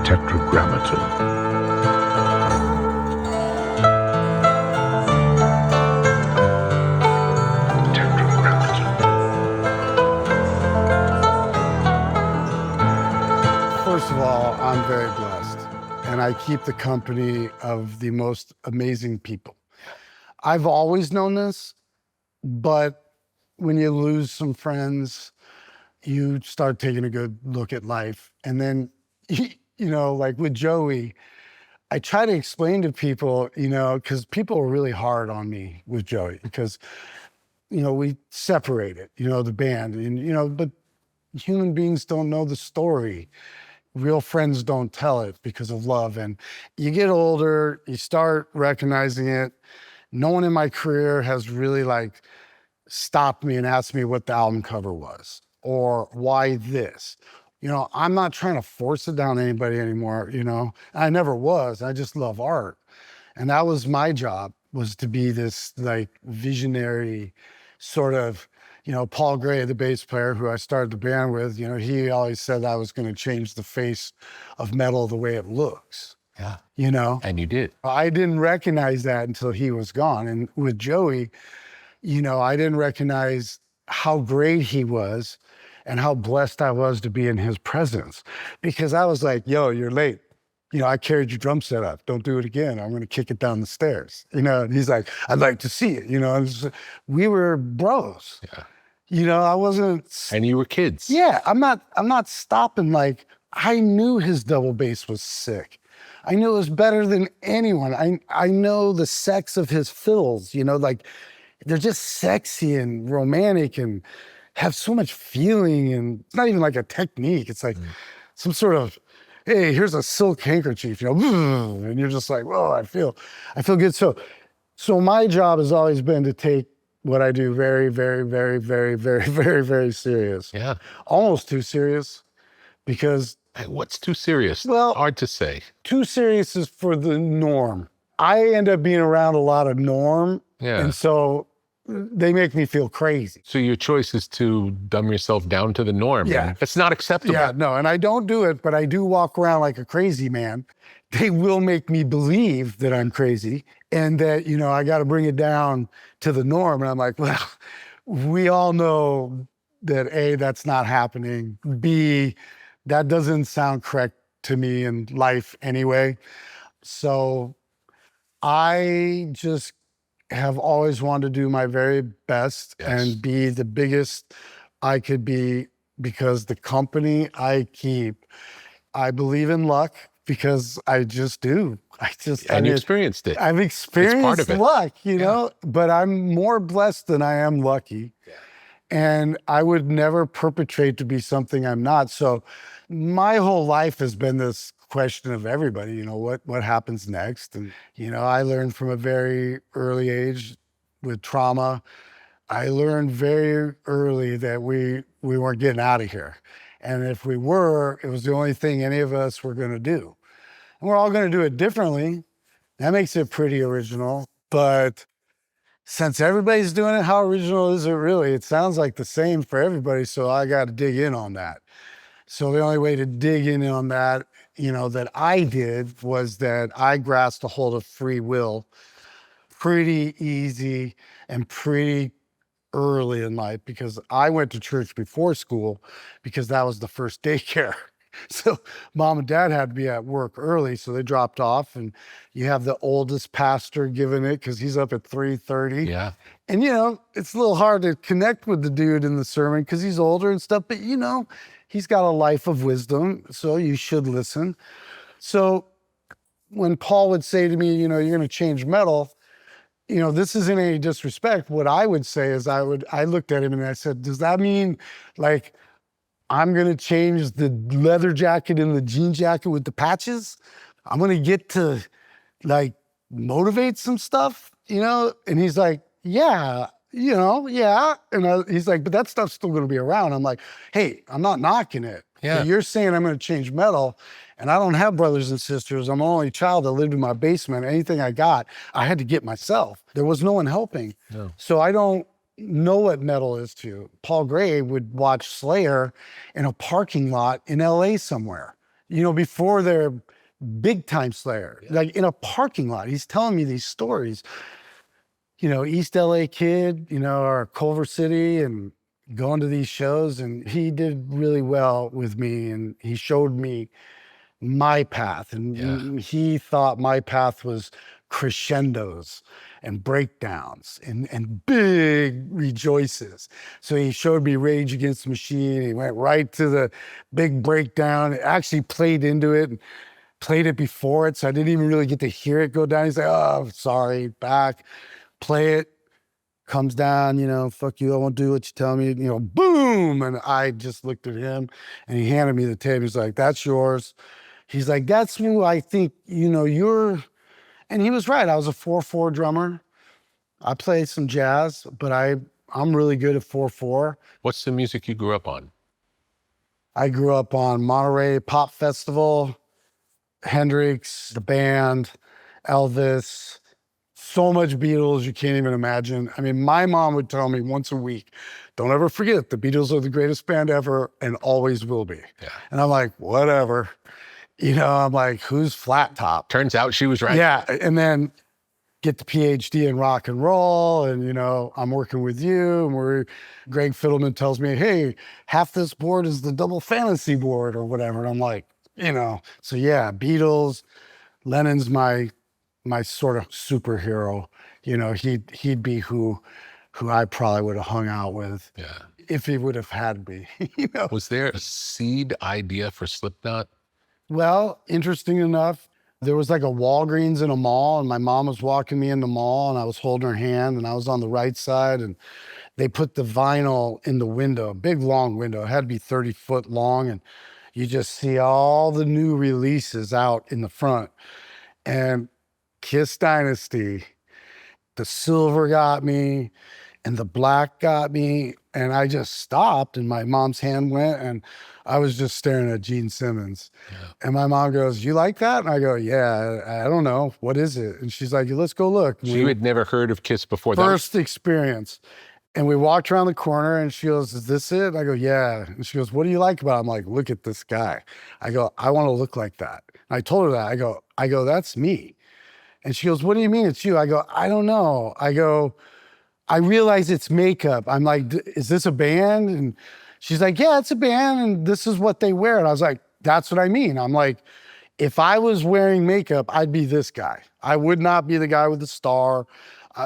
tetragrammaton. First of all, I'm very blessed, and I keep the company of the most amazing people. I've always known this, but when you lose some friends, you start taking a good look at life. And then, like with Joey, I try to explain to people, because people are really hard on me with Joey because, we separated, the band, and, but human beings don't know the story. Real friends don't tell it because of love. And you get older, you start recognizing it. No one in my career has really stopped me and asked me what the album cover was or why this. I'm not trying to force it down anybody anymore, I never was. I just love art. And that was my job, was to be this visionary sort of, Paul Gray, the bass player who I started the band with, he always said I was going to change the face of metal the way it looks. Yeah. And you did. I didn't recognize that until he was gone. And with Joey, I didn't recognize how great he was and how blessed I was to be in his presence, because I was like, yo, you're late. I carried your drum set up. Don't do it again. I'm going to kick it down the stairs. And he's like, I'd like to see it. We were bros. Yeah. I wasn't. And you were kids. Yeah. I'm not stopping. I knew his double bass was sick. I knew it was better than anyone. I know the sex of his fills, they're just sexy and romantic and have so much feeling, and it's not even like a technique. It's like some sort of, hey, here's a silk handkerchief, and you're just like, whoa, I feel good. So my job has always been to take what I do very, very, very, very, very, very, very serious. Yeah. Almost too serious, because what's too serious? Well, hard to say. Too serious is for the norm. I end up being around a lot of norm. Yeah. And so they make me feel crazy. So your choice is to dumb yourself down to the norm. Yeah. That's not acceptable. Yeah, no, and I don't do it, but I do walk around like a crazy man. They will make me believe that I'm crazy and that, I got to bring it down to the norm. And I'm like, well, we all know that A, that's not happening. B, that doesn't sound correct to me in life anyway. So I just have always wanted to do my very best and be the biggest I could be, because the company I keep, I believe in luck, because I just do. You experienced it. I've experienced part of it. luck, but I'm more blessed than I am lucky. Yeah. And I would never perpetrate to be something I'm not. So my whole life has been this question of everybody, what happens next? And, I learned from a very early age with trauma. I learned very early that we weren't getting out of here. And if we were, it was the only thing any of us were going to do. And we're all going to do it differently. That makes it pretty original. But since everybody's doing it, how original is it really? It sounds like the same for everybody, so I got to dig in on that. So the only way to dig in on that, that I did, was that I grasped a hold of free will pretty easy and pretty early in life, because I went to church before school because that was the first daycare. So mom and dad had to be at work early, so they dropped off, and you have the oldest pastor giving it because he's up at 3:30. Yeah. And it's a little hard to connect with the dude in the sermon because he's older and stuff, but he's got a life of wisdom, so you should listen. So when Paul would say to me, you're going to change metal, this isn't any disrespect. What I would say is I looked at him and I said, does that mean I'm going to change the leather jacket and the jean jacket with the patches? I'm going to get to motivate some stuff, And he's like, yeah. Yeah. And he's like, but that stuff's still going to be around. I'm like, hey, I'm not knocking it. Yeah. But you're saying I'm going to change metal, and I don't have brothers and sisters. I'm the only child that lived in my basement. Anything I got, I had to get myself. There was no one helping. No. So I don't know what metal is to you. Paul Gray would watch Slayer in a parking lot in LA somewhere. before they're big time Slayer, like in a parking lot. He's telling me these stories, East LA kid, or Culver City, and going to these shows. And he did really well with me, and he showed me my path. And he thought my path was crescendos and breakdowns and big rejoices. So he showed me Rage Against the Machine. He went right to the big breakdown, actually played into it and played it before it. So I didn't even really get to hear it go down. He's like, oh, sorry, back, play it. Comes down, fuck you, I won't do what you tell me, boom. And I just looked at him and he handed me the tape. He's like, that's yours. He's like, that's who I think, you're. And he was right. I was a 4/4 drummer. I played some jazz, but I'm really good at 4/4. What's the music you grew up on? I grew up on Monterey Pop Festival, Hendrix, the band, Elvis, so much Beatles you can't even imagine. I mean, my mom would tell me once a week, don't ever forget the Beatles are the greatest band ever and always will be. Yeah. And I'm like, whatever. I'm like, who's Flat Top? Turns out she was right. Yeah. And then get the PhD in rock and roll. And, I'm working with you. And Greg Fiddleman tells me, hey, half this board is the double fantasy board or whatever. And I'm like, so yeah, Beatles, Lennon's my sort of superhero. He'd be who I probably would have hung out with if he would have had me. Was there a seed idea for Slipknot? Well, interesting enough, there was like a Walgreens in a mall, and my mom was walking me in the mall, and I was holding her hand, and I was on the right side, and they put the vinyl in the window, a big long window. It had to be 30 foot long, and you just see all the new releases out in the front. And Kiss Dynasty, the silver got me, and the black got me. And I just stopped, and my mom's hand went, and I was just staring at Gene Simmons. Yeah. And my mom goes, you like that? And I go, yeah, I don't know. What is it? And she's like, let's go look. So you had never heard of Kiss before that? First experience. And we walked around the corner, and she goes, is this it? And I go, yeah. And she goes, what do you like about it? I'm like, look at this guy. I go, I want to look like that. And I told her that. I go, that's me. And she goes, what do you mean it's you? I go, I don't know. I go, I realize it's makeup. I'm like, is this a band? And she's like, yeah, it's a band, and this is what they wear. And I was like, that's what I mean. I'm like, if I was wearing makeup, I'd be this guy. I would not be the guy with the star.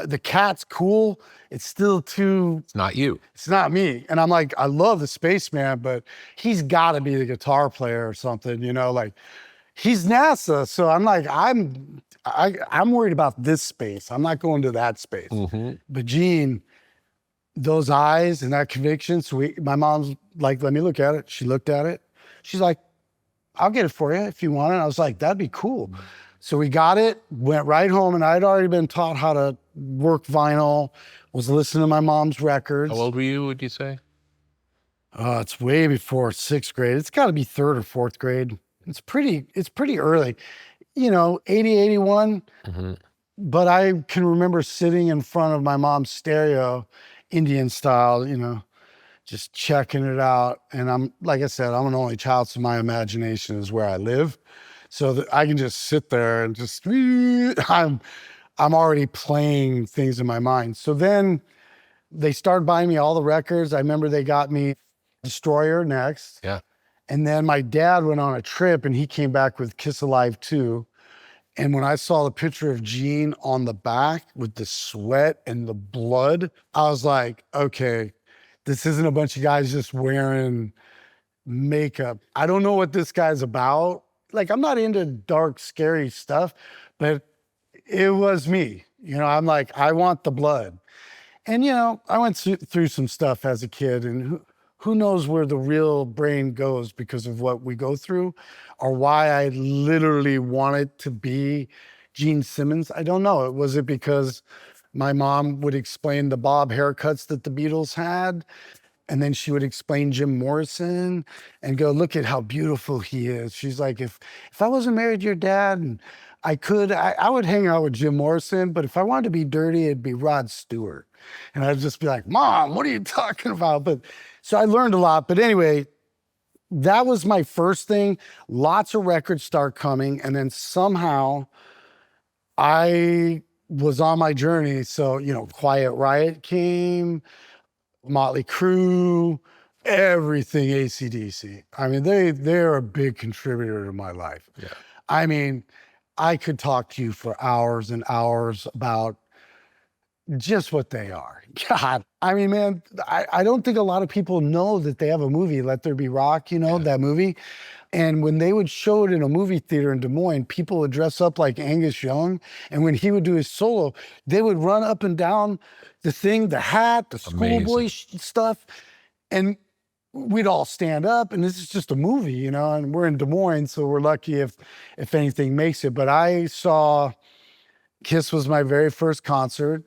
The cat's cool. It's still too... It's not you. It's not me. And I'm like, I love the Spaceman, but he's got to be the guitar player or something, like he's NASA. So I'm like, I'm worried about this space. I'm not going to that space. Mm-hmm. But Gene, those eyes and that conviction. So my mom's like, let me look at it. She looked at it. She's like, I'll get it for you if you want it. I was like, that'd be cool. So we got it, went right home, and I'd already been taught how to work vinyl, was listening to my mom's records. How old were you, would you say? It's way before 6th grade. It's got to be 3rd or 4th grade. It's pretty early. 80, 81. Mm-hmm. But I can remember sitting in front of my mom's stereo, Indian style, just checking it out. And I'm, like I said, I'm an only child, so my imagination is where I live. So that I can just sit there and just, I'm already playing things in my mind. So then they started buying me all the records. I remember they got me Destroyer next. Yeah. And then my dad went on a trip, and he came back with Kiss Alive 2. And when I saw the picture of Gene on the back with the sweat and the blood, I was like, okay, this isn't a bunch of guys just wearing makeup. I don't know what this guy's about. Like, I'm not into dark, scary stuff, but it was me. I'm like, I want the blood. And, I went through some stuff as a kid, and who knows where the real brain goes because of what we go through, or why I literally wanted to be Gene Simmons. I don't know. Was it because my mom would explain the bob haircuts that the Beatles had, and then she would explain Jim Morrison and go, look at how beautiful he is. She's like, if I wasn't married to your dad, and I would hang out with Jim Morrison, but if I wanted to be dirty, it'd be Rod Stewart. And I'd just be like, Mom, what are you talking about? But so I learned a lot. But anyway, that was my first thing. Lots of records start coming, and then somehow I was on my journey. So, Quiet Riot came, Motley Crue, everything AC/DC. I mean, they're a big contributor to my life. Yeah. I mean, I could talk to you for hours and hours about just what they are. God, I mean, man, I don't think a lot of people know that they have a movie, Let There Be Rock, that movie. And when they would show it in a movie theater in Des Moines, people would dress up like Angus Young. And when he would do his solo, they would run up and down the thing, the hat, the schoolboy stuff. And we'd all stand up, and this is just a movie, and we're in Des Moines, so we're lucky if anything makes it. But I saw Kiss was my very first concert,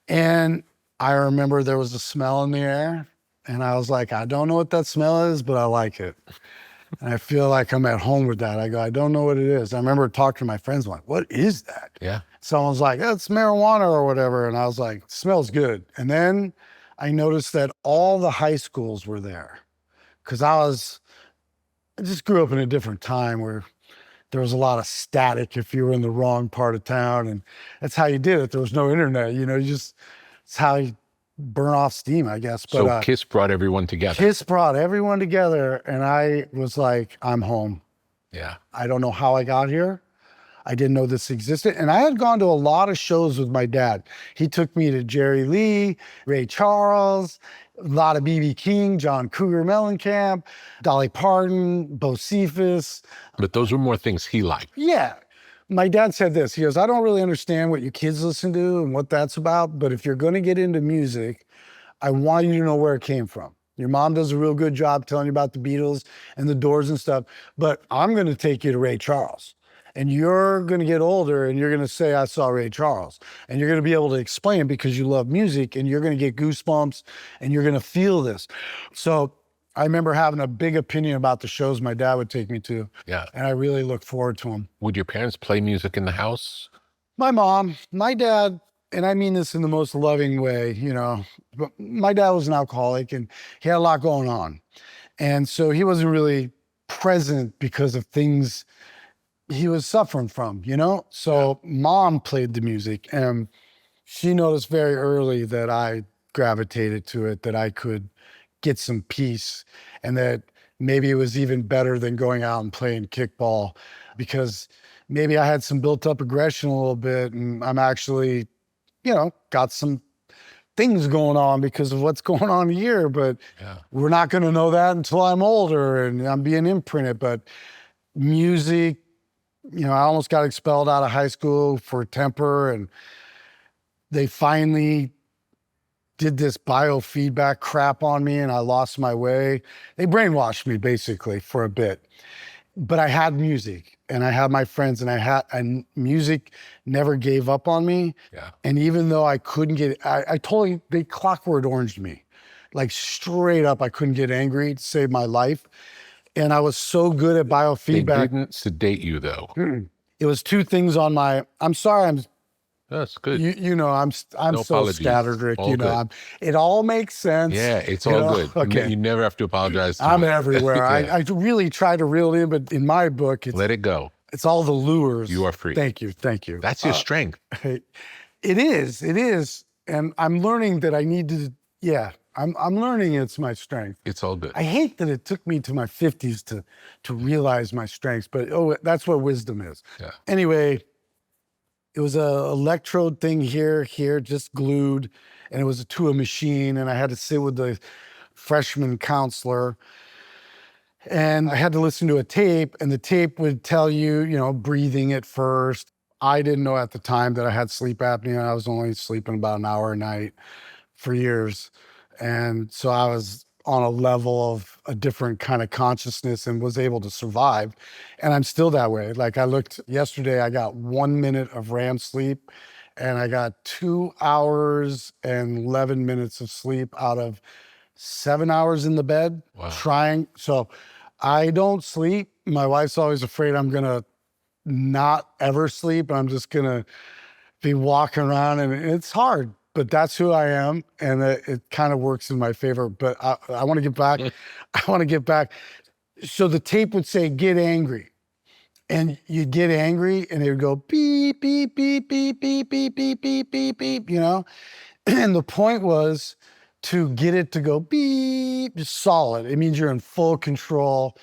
and I remember there was a smell in the air, and I was like, I don't know what that smell is, but I like it. And I feel like I'm at home with that. I go, I don't know what it is. I remember talking to my friends, like, what is that? Yeah. Someone's like, oh, it's marijuana or whatever. And I was like, smells good. And then I noticed that all the high schools were there, because I just grew up in a different time where there was a lot of static if you were in the wrong part of town. And that's how you did it. There was no internet, it's how you burn off steam, I guess. But so Kiss brought everyone together. Kiss brought everyone together, and I was like, I'm home. Yeah. I don't know how I got here. I didn't know this existed. And I had gone to a lot of shows with my dad. He took me to Jerry Lee, Ray Charles, a lot of B.B. King, John Cougar Mellencamp, Dolly Parton, Bo Cephas. But those were more things he liked. Yeah. My dad said this. He goes, I don't really understand what you kids listen to and what that's about, but if you're going to get into music, I want you to know where it came from. Your mom does a real good job telling you about the Beatles and the Doors and stuff, but I'm going to take you to Ray Charles. And you're going to get older and you're going to say, I saw Ray Charles. And you're going to be able to explain it because you love music, and you're going to get goosebumps and you're going to feel this. So I remember having a big opinion about the shows my dad would take me to. Yeah. And I really look forward to them. Would your parents play music in the house? My mom, my dad, and I mean this in the most loving way, but my dad was an alcoholic and he had a lot going on. And so he wasn't really present because of things he was suffering from, So mom played the music, and she noticed very early that I gravitated to it, that I could get some peace, and that maybe it was even better than going out and playing kickball, because maybe I had some built up aggression a little bit, and I'm actually, got some things going on because of what's going on here, but we're not going to know that until I'm older and I'm being imprinted. But music, I almost got expelled out of high school for temper, and they finally did this biofeedback crap on me and I lost my way. They brainwashed me basically for a bit. But I had music and I had my friends, and music never gave up on me. Yeah. And even though I couldn't I totally, they clockwork oranged me. Like straight up, I couldn't get angry to save my life. And I was so good at biofeedback. They didn't sedate you though. It was two things on I'm sorry, That's good. I'm No so apologies. scattered, Rick. All good. It all makes sense. Yeah, it's all good. Okay. You never have to apologize. I'm everywhere. Yeah. I really try to reel it in, but in my book, Let it go. it's all the lures. You are free. Thank you. That's your strength. It is. And I'm learning that I need to, I'm learning it's my strength. It's all good. I hate that it took me to my 50s to realize my strengths, but that's what wisdom is. Yeah. Anyway, it was a electrode thing here, just glued, and it was to a machine, and I had to sit with the freshman counselor, and I had to listen to a tape, and the tape would tell you, breathing at first. I didn't know at the time that I had sleep apnea. I was only sleeping about an hour a night for years. And so I was on a level of a different kind of consciousness and was able to survive. And I'm still that way. Like I looked yesterday, I got 1 minute of REM sleep, and I got 2 hours and 11 minutes of sleep out of 7 hours in the bed. Wow. So I don't sleep. My wife's always afraid I'm gonna not ever sleep. I'm just gonna be walking around, and it's hard. But that's who I am, and it kind of works in my favor. But I want to get back. I want to get back. So the tape would say, get angry. And you'd get angry and it would go beep, beep, beep, beep, beep, beep, beep, beep, beep, beep, you know? And the point was to get it to go beep, just solid. It means you're in full control.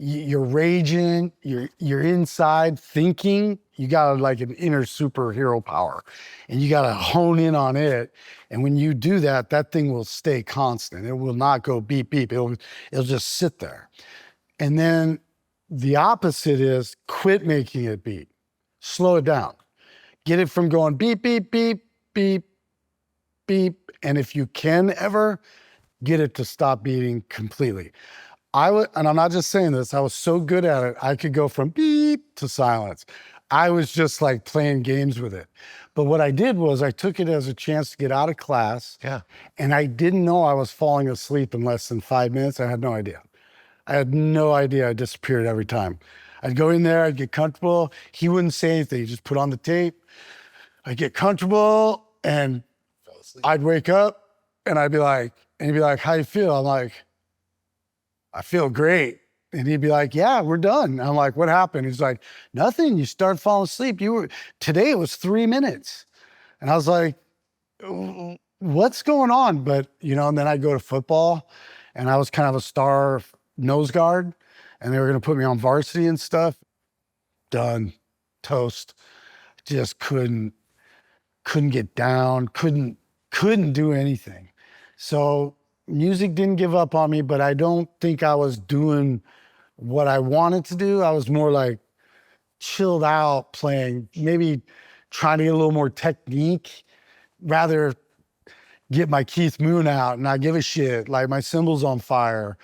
You're raging, you're inside thinking. You got like an inner superhero power and you got to hone in on it. And when you do that, that thing will stay constant. It will not go beep, beep. It'll just sit there. And then the opposite is quit making it beep. Slow it down. Get it from going beep, beep, beep, beep, beep. And if you can ever, get it to stop beating completely. And I'm not just saying this, I was so good at it, I could go from beep to silence. I was just like playing games with it. But what I did was I took it as a chance to get out of class. Yeah. And I didn't know I was falling asleep in less than 5 minutes. I had no idea. I had no idea. I disappeared every time. I'd go in there, I'd get comfortable. He wouldn't say anything. He'd just put on the tape. I'd get comfortable and I'd wake up and he'd be like, how you feel? I'm like, I feel great. And he'd be like, yeah, we're done. I'm like, what happened? He's like, nothing. You start falling asleep. Today it was 3 minutes. And I was like, what's going on? But, and then I'd go to football and I was kind of a star nose guard and they were going to put me on varsity and stuff. Done. Toast. Just couldn't get down, couldn't do anything. So music didn't give up on me, but I don't think I was doing what I wanted to do. I was more like chilled out playing, maybe trying to get a little more technique, rather get my Keith Moon out and not give a shit, like my cymbals on fire.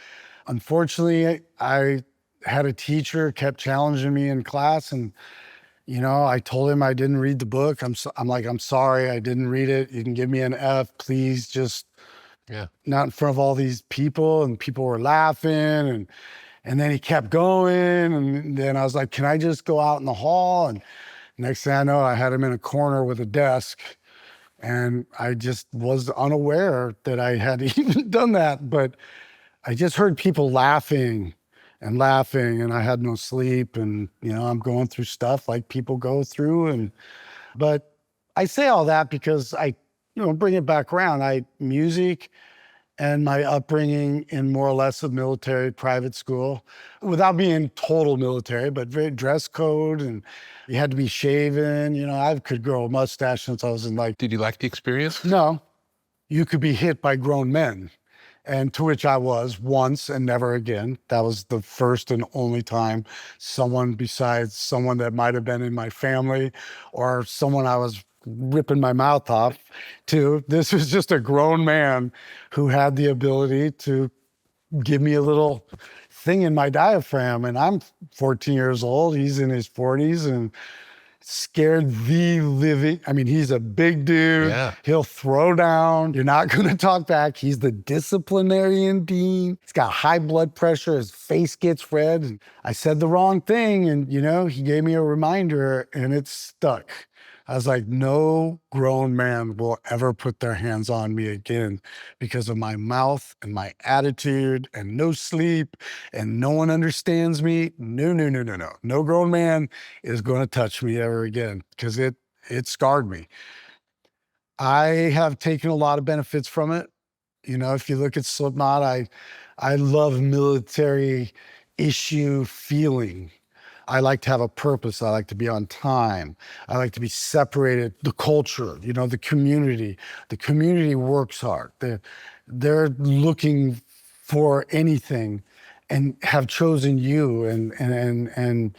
Unfortunately, I had a teacher kept challenging me in class and I told him I didn't read the book. I'm sorry, I didn't read it. You can give me an F, please, just not in front of all these people. And people were laughing and then he kept going. And then I was like, can I just go out in the hall? And next thing I know, I had him in a corner with a desk. And I just was unaware that I had even done that. But I just heard people laughing and I had no sleep and, I'm going through stuff like people go through. But I say all that because I, bring it back around. Music and my upbringing in more or less a military private school, without being total military, but very dress code and you had to be shaven. I could grow a mustache since I was in Did you like the experience? No, you could be hit by grown men. And to which I was once and never again. That was the first and only time someone besides someone that might have been in my family or someone I was ripping my mouth off to. This was just a grown man who had the ability to give me a little thing in my diaphragm. And I'm 14 years old. He's in his 40s and scared the living. He's a big dude. Yeah. He'll throw down. You're not going to talk back. He's the disciplinarian dean. He's got high blood pressure. His face gets red. And I said the wrong thing. And, he gave me a reminder and it stuck. I was like, no grown man will ever put their hands on me again because of my mouth and my attitude and no sleep and no one understands me. No. No grown man is going to touch me ever again because it scarred me. I have taken a lot of benefits from it. If you look at Slipknot, I love military issue feeling. I like to have a purpose. I like to be on time. I like to be separated. The culture, the community. The community works hard. They're looking for anything and have chosen you and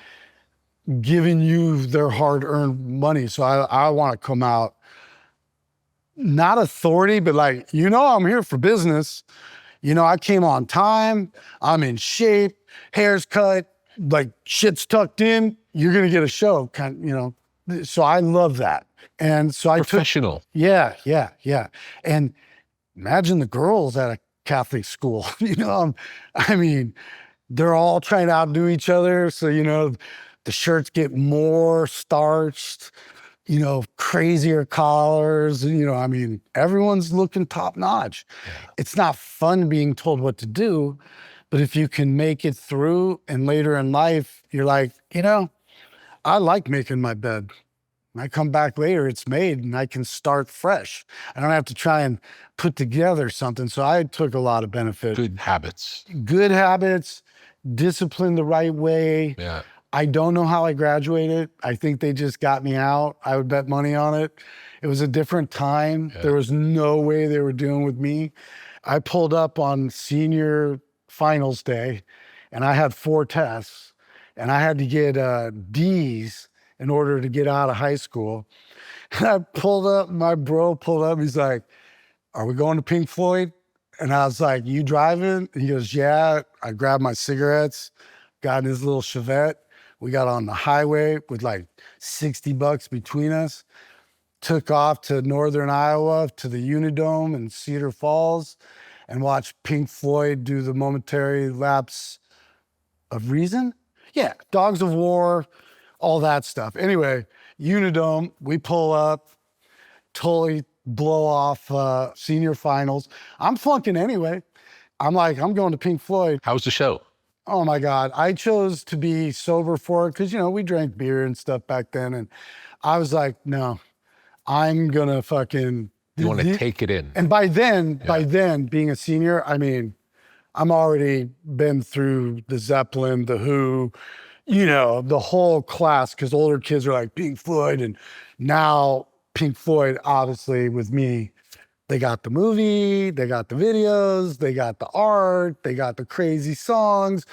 given you their hard-earned money. So I want to come out, not authority, but like, I'm here for business. I came on time. I'm in shape. Hair's cut. Like shit's tucked in, you're going to get a show, so I love that. And so I Professional. Yeah. And imagine the girls at a Catholic school, they're all trying to outdo each other. So, the shirts get more starched, crazier collars, everyone's looking top notch. Yeah. It's not fun being told what to do, But if you can make it through and later in life, you're like, you know, I like making my bed. When I come back later, it's made and I can start fresh. I don't have to try and put together something. So I took a lot of benefit. Good habits. Good habits, discipline the right way. Yeah. I don't know how I graduated. I think they just got me out. I would bet money on it. It was a different time. Yeah. There was no way they were dealing with me. I pulled up on senior finals day and I had 4 tests and I had to get D's in order to get out of high school. And I pulled up, my bro pulled up, he's like, are we going to Pink Floyd? And I was like, you driving? He goes, yeah. I grabbed my cigarettes, got in his little Chevette. We got on the highway with like $60 between us, took off to northern Iowa to the Unidome in Cedar Falls and watched Pink Floyd do the momentary lapse of reason. Yeah, Dogs of War, all that stuff. Anyway, Unidome, we pull up, totally blow off senior finals. I'm flunking anyway. I'm like, I'm going to Pink Floyd. How was the show? Oh my God. I chose to be sober for it because, you know, we drank beer and stuff back then. And I was like, no, I'm going to fucking. You want to take it in. And by then, being a senior, I mean, I'm already been through the Zeppelin, the Who, you know, the whole class, because older kids are like Pink Floyd. And now Pink Floyd, obviously, with me, they got the movie, they got the videos, they got the art, they got the crazy songs.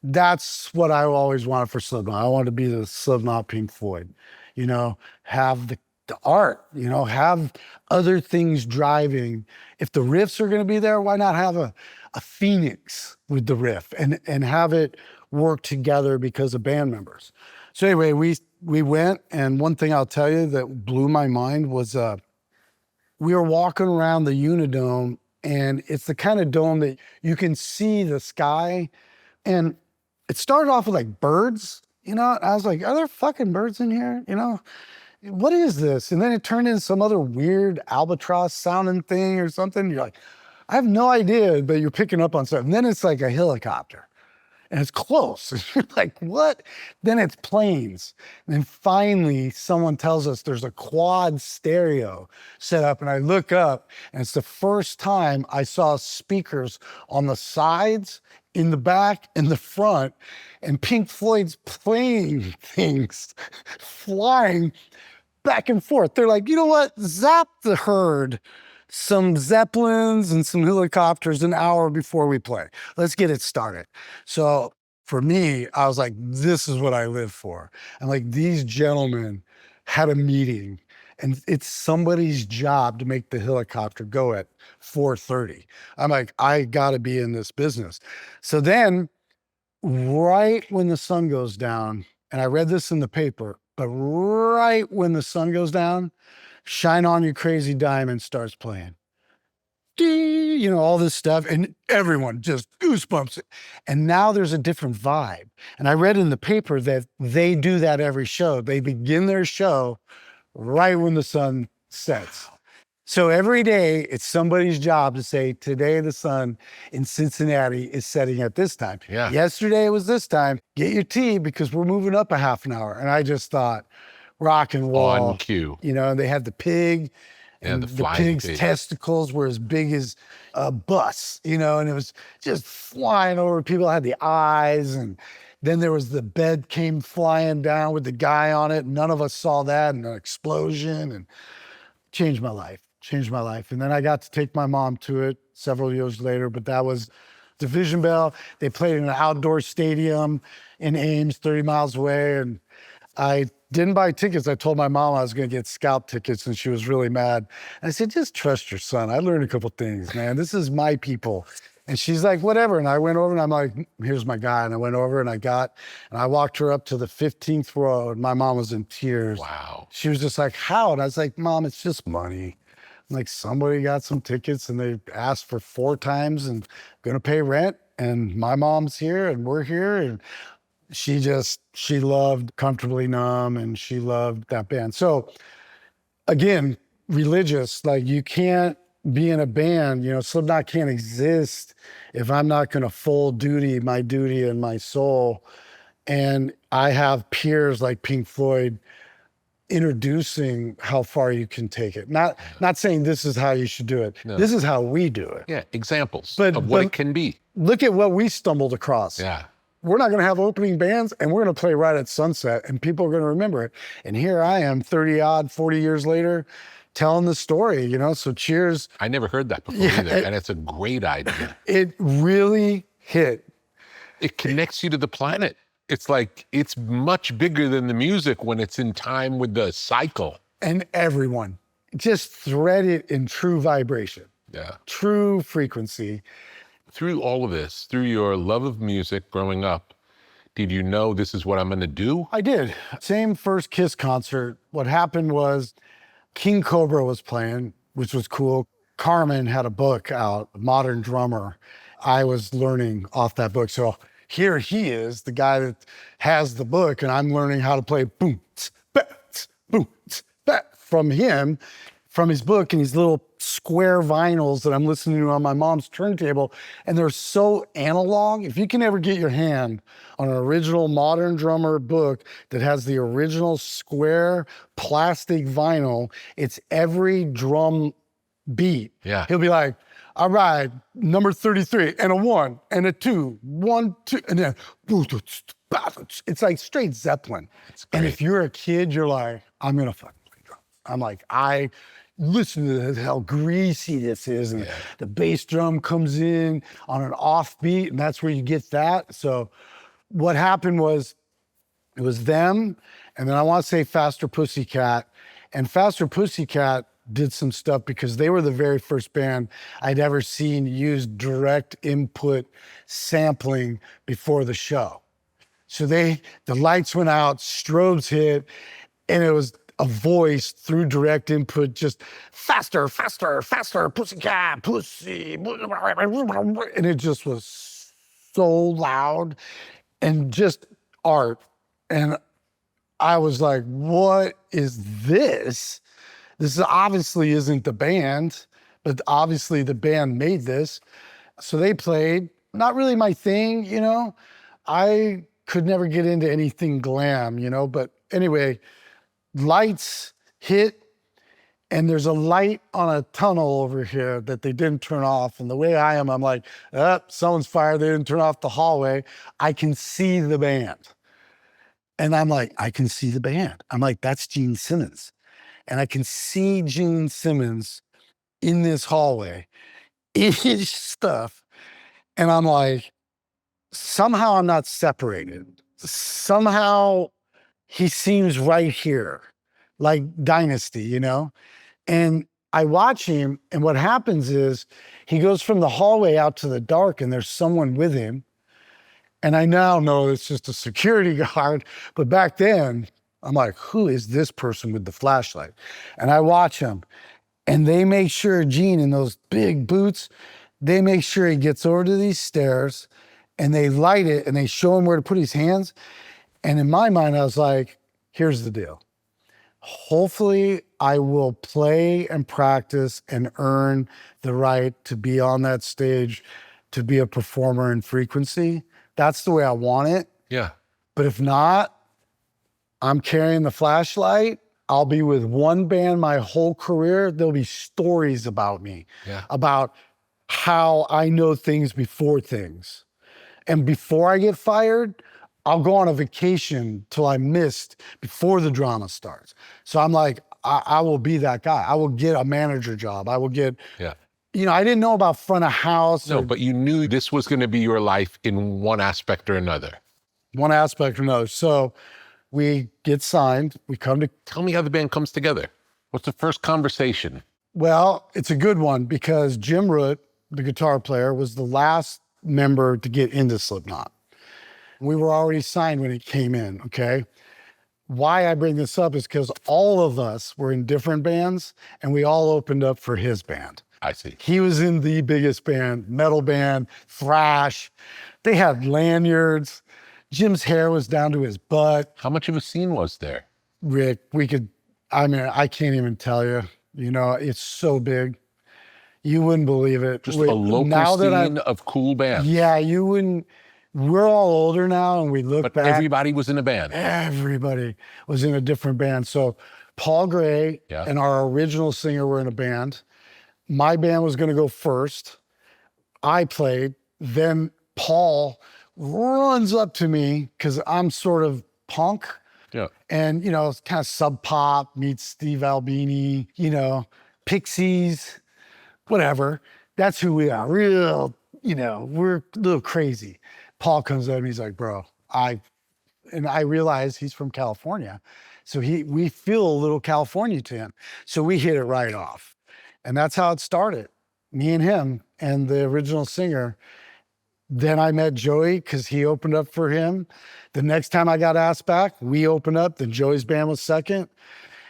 That's what I always wanted for Slipknot. I wanted to be the Slipknot Pink Floyd, you know, have the art, you know, have other things driving. If the riffs are going to be there, why not have a phoenix with the riff and have it work together because of band members. So anyway, we went, and one thing I'll tell you that blew my mind was we were walking around the Unidome, and it's the kind of dome that you can see the sky, and it started off with like birds, you know. I was like, are there fucking birds in here? You know, what is this? And then it turned into some other weird albatross sounding thing or something. You're like, I have no idea, but you're picking up on something. And then it's like a helicopter. And it's close. And you're like, what? Then it's planes. And then finally, someone tells us there's a quad stereo set up. And I look up, and it's the first time I saw speakers on the sides, in the back, in the front, and Pink Floyd's playing things, flying back and forth. They're like, you know what? Zap the herd some Zeppelins and some helicopters an hour before we play. Let's get it started. So for me, I was like, this is what I live for. And like, these gentlemen had a meeting, and it's somebody's job to make the helicopter go at 4:30. I'm like, I gotta be in this business. So then right when the sun goes down, and I read this in the paper, but right when the sun goes down, Shine On You Crazy Diamond starts playing. You know, all this stuff, and everyone just goosebumps. And now there's a different vibe. And I read in the paper that they do that every show. They begin their show right when the sun sets. So every day it's somebody's job to say, today the sun in Cincinnati is setting at this time. Yeah. Yesterday it was this time. Get your tea because we're moving up a half an hour. And I just thought, rock and roll. On cue. You know, they had the pig, and the the flying pig's pig. testicles were as big as a bus, you know, and it was just flying over. People had the eyes, and then there was the bed came flying down with the guy on it. None of us saw that, and an explosion, and changed my life. And then I got to take my mom to it several years later, but that was Division Bell. They played in an outdoor stadium in Ames, 30 miles away, and I didn't buy tickets. I told my mom I was going to get scalp tickets, and she was really mad. And I said, just trust your son. I learned a couple things, man. This is my people. And she's like, whatever. And I went over, and I'm like, here's my guy. And I went over, and I walked her up to the 15th row, and my mom was in tears. Wow. She was just like, how? And I was like, Mom, it's just money. I'm like, somebody got some tickets, and they asked for 4 times, and going to pay rent. And my mom's here, and we're here. And she loved Comfortably Numb, and she loved that band. So again, religious, like you can't being a band, Slipknot can't exist if I'm not going to full duty my duty and my soul. And I have peers like Pink Floyd introducing how far you can take it. Not saying this is how you should do it. No. This is how we do it. Yeah, examples But- of what but- it can be. Look at what we stumbled across. Yeah. We're not going to have opening bands, and we're going to play right at sunset, and people are going to remember it. And here I am 40 years later telling the story, So cheers. I never heard that before either, and it's a great idea. It really hit. It connects you to the planet. It's like, it's much bigger than the music when it's in time with the cycle. And everyone just thread it in true vibration, Yeah. true frequency. Through all of this, through your love of music growing up, did you know this is what I'm going to do? I did. Same first Kiss concert. What happened was King Cobra was playing, which was cool. Carmen had a book out, Modern Drummer. I was learning off that book. So here he is, the guy that has the book, and I'm learning how to play boom, tss, bat, tss, boom, tss, bat, from him, from his book and these little square vinyls that I'm listening to on my mom's turntable. And they're so analog. If you can ever get your hand on an original Modern Drummer book that has the original square plastic vinyl, it's every drum beat. Yeah. He'll be like, all right, number 33, and a 1, and a 2, 1, 2, and then it's like straight Zeppelin. And if you're a kid, you're like, I'm gonna fucking play drums. I'm like, I listen to this, how greasy this is, and the bass drum comes in on an offbeat, and that's where you get that. So what happened was, it was them, and then I want to say Faster Pussycat, and Faster Pussycat did some stuff because they were the very first band I'd ever seen use direct input sampling before the show. So the lights went out, strobes hit, and it was a voice through direct input, just faster, faster, faster, pussycat, pussy, and it just was so loud and just art. And I was like, what is this? This obviously isn't the band, but obviously the band made this. So they played, not really my thing, I could never get into anything glam, but anyway, lights hit, and there's a light on a tunnel over here that they didn't turn off. And the way I am, I'm like, someone's fired, they didn't turn off the hallway. I can see the band. And I'm like, I can see the band. I'm like, that's Gene Simmons. And I can see Gene Simmons in this hallway, in his stuff. And I'm like, somehow I'm not separated. Somehow he seems right here, like Dynasty, And I watch him, and what happens is he goes from the hallway out to the dark, and there's someone with him. And I now know it's just a security guard, but back then, I'm like, who is this person with the flashlight? And I watch him, and they make sure Gene, in those big boots, they make sure he gets over to these stairs, and they light it, and they show him where to put his hands. And in my mind, I was like, here's the deal. Hopefully, I will play and practice and earn the right to be on that stage, to be a performer in frequency. That's the way I want it. Yeah. But if not, I'm carrying the flashlight. I'll be with one band my whole career. There'll be stories about me, about how I know things before things. And before I get fired, I'll go on a vacation till I missed before the drama starts. So I'm like, I will be that guy. I will get a manager job. I will get, I didn't know about front of house. No, but you knew this was going to be your life in one aspect or another. One aspect or another. So we get signed. We come to. Tell me how the band comes together. What's the first conversation? Well, it's a good one because Jim Root, the guitar player, was the last member to get into Slipknot. We were already signed when it came in, okay? Why I bring this up is because all of us were in different bands, and we all opened up for his band. I see. He was in the biggest band, metal band, thrash. They had lanyards. Jim's hair was down to his butt. How much of a scene was there? Rick, I can't even tell you. It's so big. You wouldn't believe it. Just a local scene of cool bands. Yeah, you wouldn't. We're all older now, and we look But back. everybody was in a band. Everybody was in a different band. So Paul Gray and our original singer were in a band. My band was going to go first. I played. Then Paul runs up to me because I'm sort of punk. Yeah. And, you know, it's kind of Sub Pop meets Steve Albini, you know, Pixies, whatever. That's who we are. Real, you know, we're a little crazy. Paul comes up and he's like, bro, I realize he's from California. So we feel a little California to him. So we hit it right off. And that's how it started. Me and him and the original singer. Then I met Joey because he opened up for him. The next time I got asked back, we opened up, then Joey's band was second.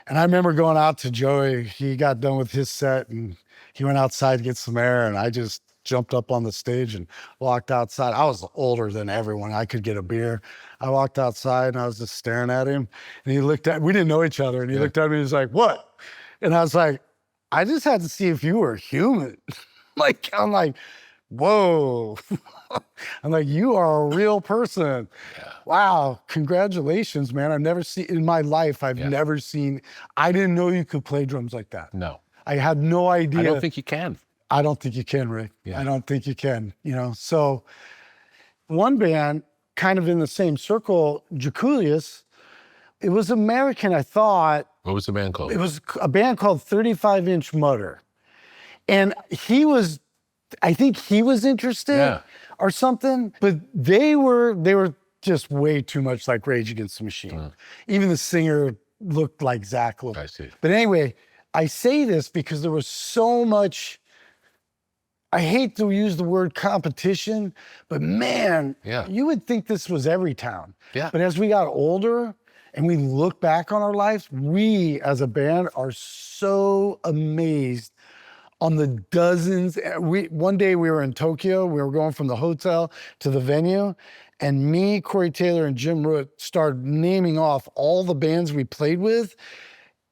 And I remember going out to Joey. He got done with his set and he went outside to get some air, and I just jumped up on the stage and walked outside. I was older than everyone. I could get a beer. I walked outside and I was just staring at him. And he looked at, we didn't know each other, and he looked at me and he was like, what? And I was like, I just had to see if you were human. I'm like, whoa. I'm like, you are a real person. Yeah. Wow, congratulations, man. I've never seen, in my life, I've never seen, I didn't know you could play drums like that. No. I had no idea. I don't think you can. I don't think you can, Rick. Yeah. I don't think you can, you know. So one band, kind of in the same circle, Jaculius, it was American, I thought. What was the band called? It was a band called 35 Inch Mutter. And he was, I think he was interested or something, but they were just way too much like Rage Against the Machine. Even the singer looked like Zach. I see. But anyway, I say this because there was so much, I hate to use the word competition, but man, you would think this was every town. Yeah. But as we got older and we look back on our lives, we as a band are so amazed on the dozens. One day we were in Tokyo, we were going from the hotel to the venue, and me, Corey Taylor, and Jim Root started naming off all the bands we played with.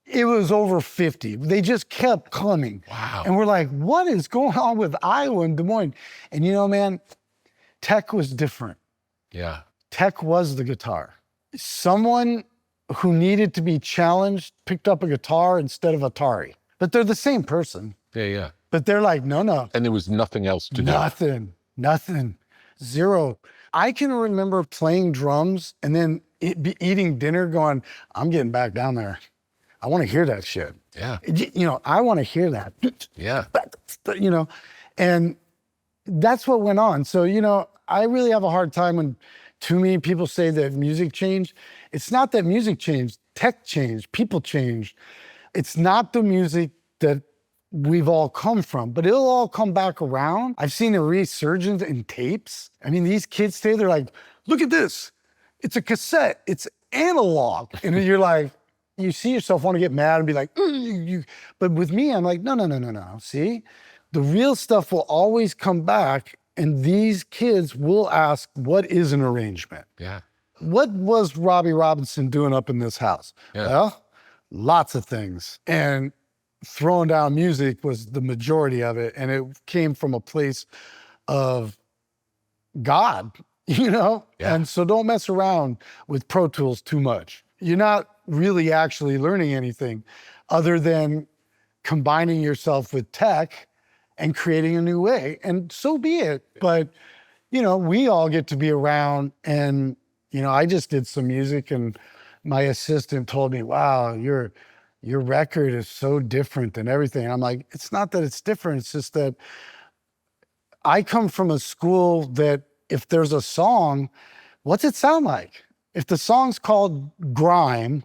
It was over 50. They just kept coming. Wow. And we're like, what is going on with Iowa and Des Moines? And you know, man, tech was different. Yeah. Tech was the guitar. Someone who needed to be challenged picked up a guitar instead of Atari. But they're the same person. Yeah. But they're like, no. And there was nothing else to do. Nothing. Zero. I can remember playing drums and then eating dinner going, I'm getting back down there. I want to hear that shit. Yeah. You know, I want to hear that. Yeah. You know, and that's what went on. So, you know, I really have a hard time when too many people say that music changed. It's not that music changed. Tech changed. People changed. It's not the music that we've all come from, but it'll all come back around. I've seen a resurgence in tapes. I mean, these kids today, they're like, look at this. It's a cassette. It's analog. And you're like, you see yourself want to get mad and be like, but with me, I'm like, no. See, the real stuff will always come back, and these kids will ask, what is an arrangement? Yeah. What was Robbie Robinson doing up in this house? Yeah. Well, lots of things. And throwing down music was the majority of it. And it came from a place of God, you know? Yeah. And so don't mess around with Pro Tools too much. You're not really actually learning anything other than combining yourself with tech and creating a new way. And so be it. But, you know, we all get to be around, and, you know, I just did some music and my assistant told me, wow, your record is so different than everything. And I'm like, it's not that it's different. It's just that I come from a school that if there's a song, what's it sound like? If the song's called Grime,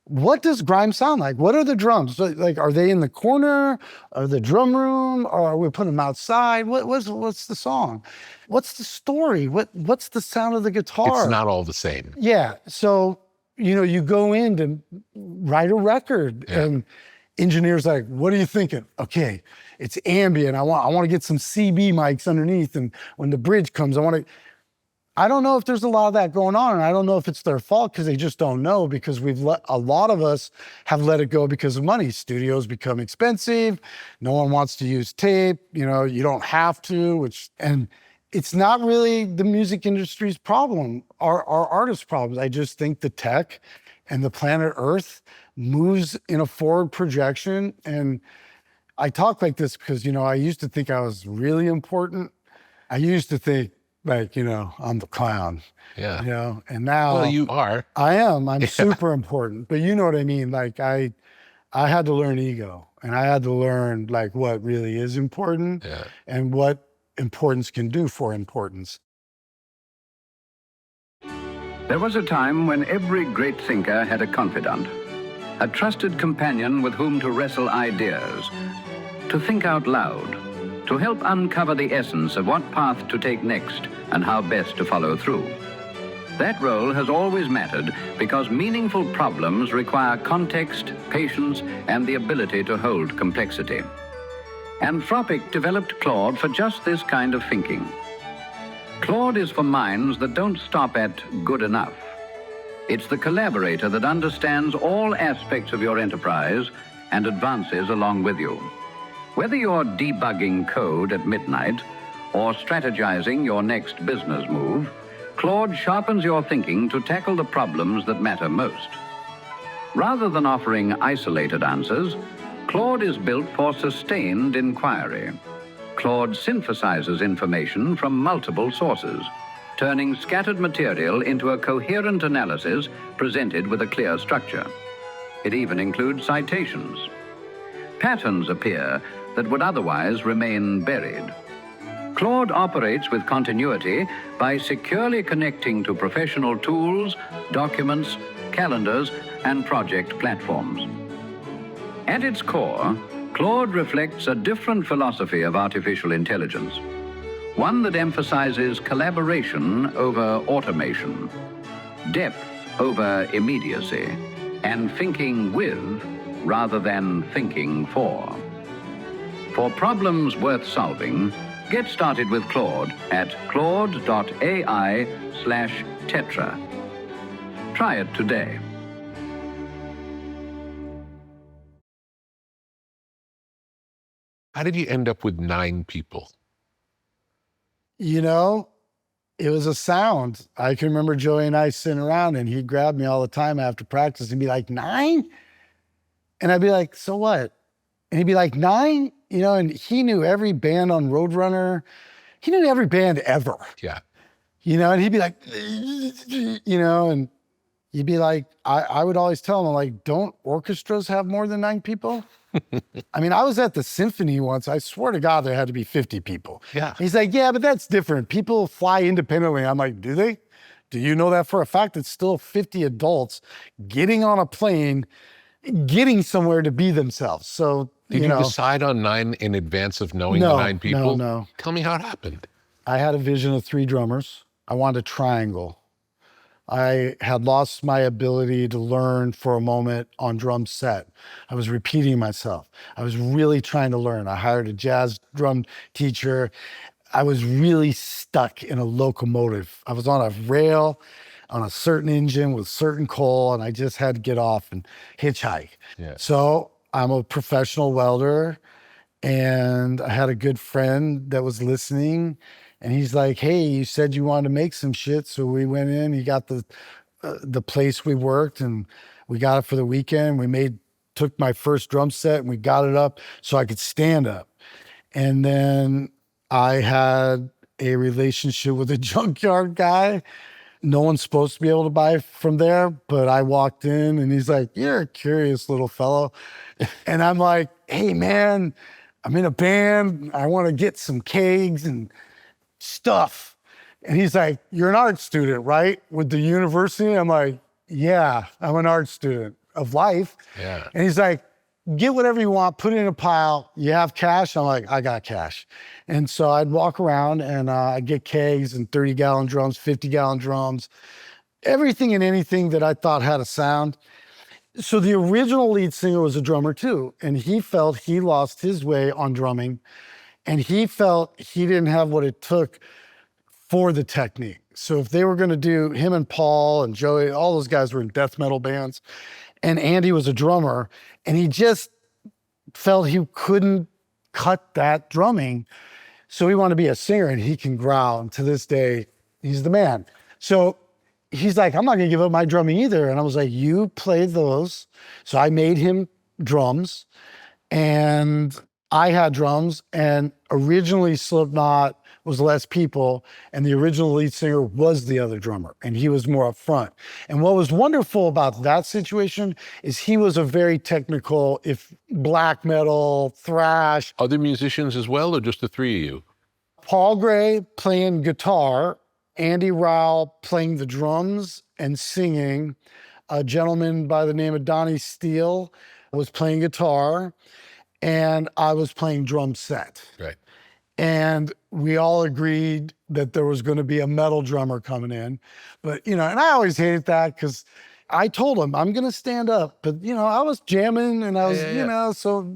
what does grime sound like? What are the drums? Like, are they in the corner? Or the drum room? Or are we putting them outside? What's the song? What's the story? What's the sound of the guitar? It's not all the same. Yeah. So, you know, you go in to write a record and engineers like, what are you thinking? Okay, it's ambient. I want to get some CB mics underneath. And when the bridge comes, I don't know if there's a lot of that going on, and I don't know if it's their fault because they just don't know, because a lot of us have let it go because of money. Studios become expensive. No one wants to use tape. You don't have to, and it's not really the music industry's problem, our artists' problems. I just think the tech and the planet Earth moves in a forward projection. And I talk like this because, I used to think I was really important. I used to think, like, I'm the clown. Yeah. And now. Well, you are. I am. I'm super important. But you know what I mean? Like, I had to learn ego, and I had to learn, like, what really is important and what importance can do for importance. There was a time when every great thinker had a confidant, a trusted companion with whom to wrestle ideas, to think out loud, to help uncover the essence of what path to take next and how best to follow through. That role has always mattered because meaningful problems require context, patience, and the ability to hold complexity. Anthropic developed Claude for just this kind of thinking. Claude is for minds that don't stop at good enough. It's the collaborator that understands all aspects of your enterprise and advances along with you. Whether you're debugging code at midnight or strategizing your next business move, Claude sharpens your thinking to tackle the problems that matter most. Rather than offering isolated answers, Claude is built for sustained inquiry. Claude synthesizes information from multiple sources, turning scattered material into a coherent analysis presented with a clear structure. It even includes citations. Patterns appear that would otherwise remain buried. Claude operates with continuity by securely connecting to professional tools, documents, calendars, and project platforms. At its core, Claude reflects a different philosophy of artificial intelligence, one that emphasizes collaboration over automation, depth over immediacy, and thinking with rather than thinking for. For problems worth solving, get started with Claude at claude.ai/Tetra. Try it today. How did you end up with 9 people? It was a sound. I can remember Joey and I sitting around, and he'd grab me all the time after practice and be like, 9? And I'd be like, so what? And he'd be like, 9? And he knew every band on Roadrunner. He knew every band ever. Yeah. And he'd be like, and you'd be like, I would always tell him, like, don't orchestras have more than 9 people? I mean, I was at the symphony once. I swear to God, there had to be 50 people. Yeah. He's like, yeah, but that's different. People fly independently. I'm like, do they? Do you know that for a fact? It's still 50 adults getting on a plane, getting somewhere to be themselves. So, Did you decide on 9 in advance of knowing the 9 people? No. Tell me how it happened. I had a vision of 3 drummers. I wanted a triangle. I had lost my ability to learn for a moment on drum set. I was repeating myself. I was really trying to learn. I hired a jazz drum teacher. I was really stuck in a locomotive. I was on a rail on a certain engine with certain coal, and I just had to get off and hitchhike. Yeah. So I'm a professional welder, and I had a good friend that was listening. And he's like, hey, you said you wanted to make some shit. So we went in, he got the place we worked, and we got it for the weekend. Took my first drum set and we got it up so I could stand up. And then I had a relationship with a junkyard guy. No one's supposed to be able to buy from there, but I walked in and he's like, you're a curious little fellow. And I'm like, hey man, I'm in a band. I want to get some kegs and stuff. And he's like, you're an art student, right? With the university? I'm like, yeah, I'm an art student of life. Yeah. And he's like, get whatever you want, put it in a pile. You have cash? I'm like, I got cash. And so I'd walk around and I'd get kegs and 30-gallon drums, 50-gallon drums, everything and anything that I thought had a sound. So the original lead singer was a drummer too. And he felt he lost his way on drumming. And he felt he didn't have what it took for the technique. So if they were going to do him and Paul and Joey, all those guys were in death metal bands. And Andy was a drummer, and he just felt he couldn't cut that drumming. So he wanted to be a singer, and he can growl. And to this day, he's the man. So he's like, I'm not going to give up my drumming either. And I was like, you play those. So I made him drums, and I had drums. And originally Slipknot was less people, and the original lead singer was the other drummer, and he was more up front. And what was wonderful about that situation is he was a very technical, if black metal, thrash. Other musicians as well, or just the three of you? Paul Gray playing guitar, Andy Rowell playing the drums and singing. A gentleman by the name of Donnie Steele was playing guitar, and I was playing drum set. Right. And we all agreed that there was going to be a metal drummer coming in. But, and I always hated that because I told him, I'm going to stand up. But, I was jamming and I was, so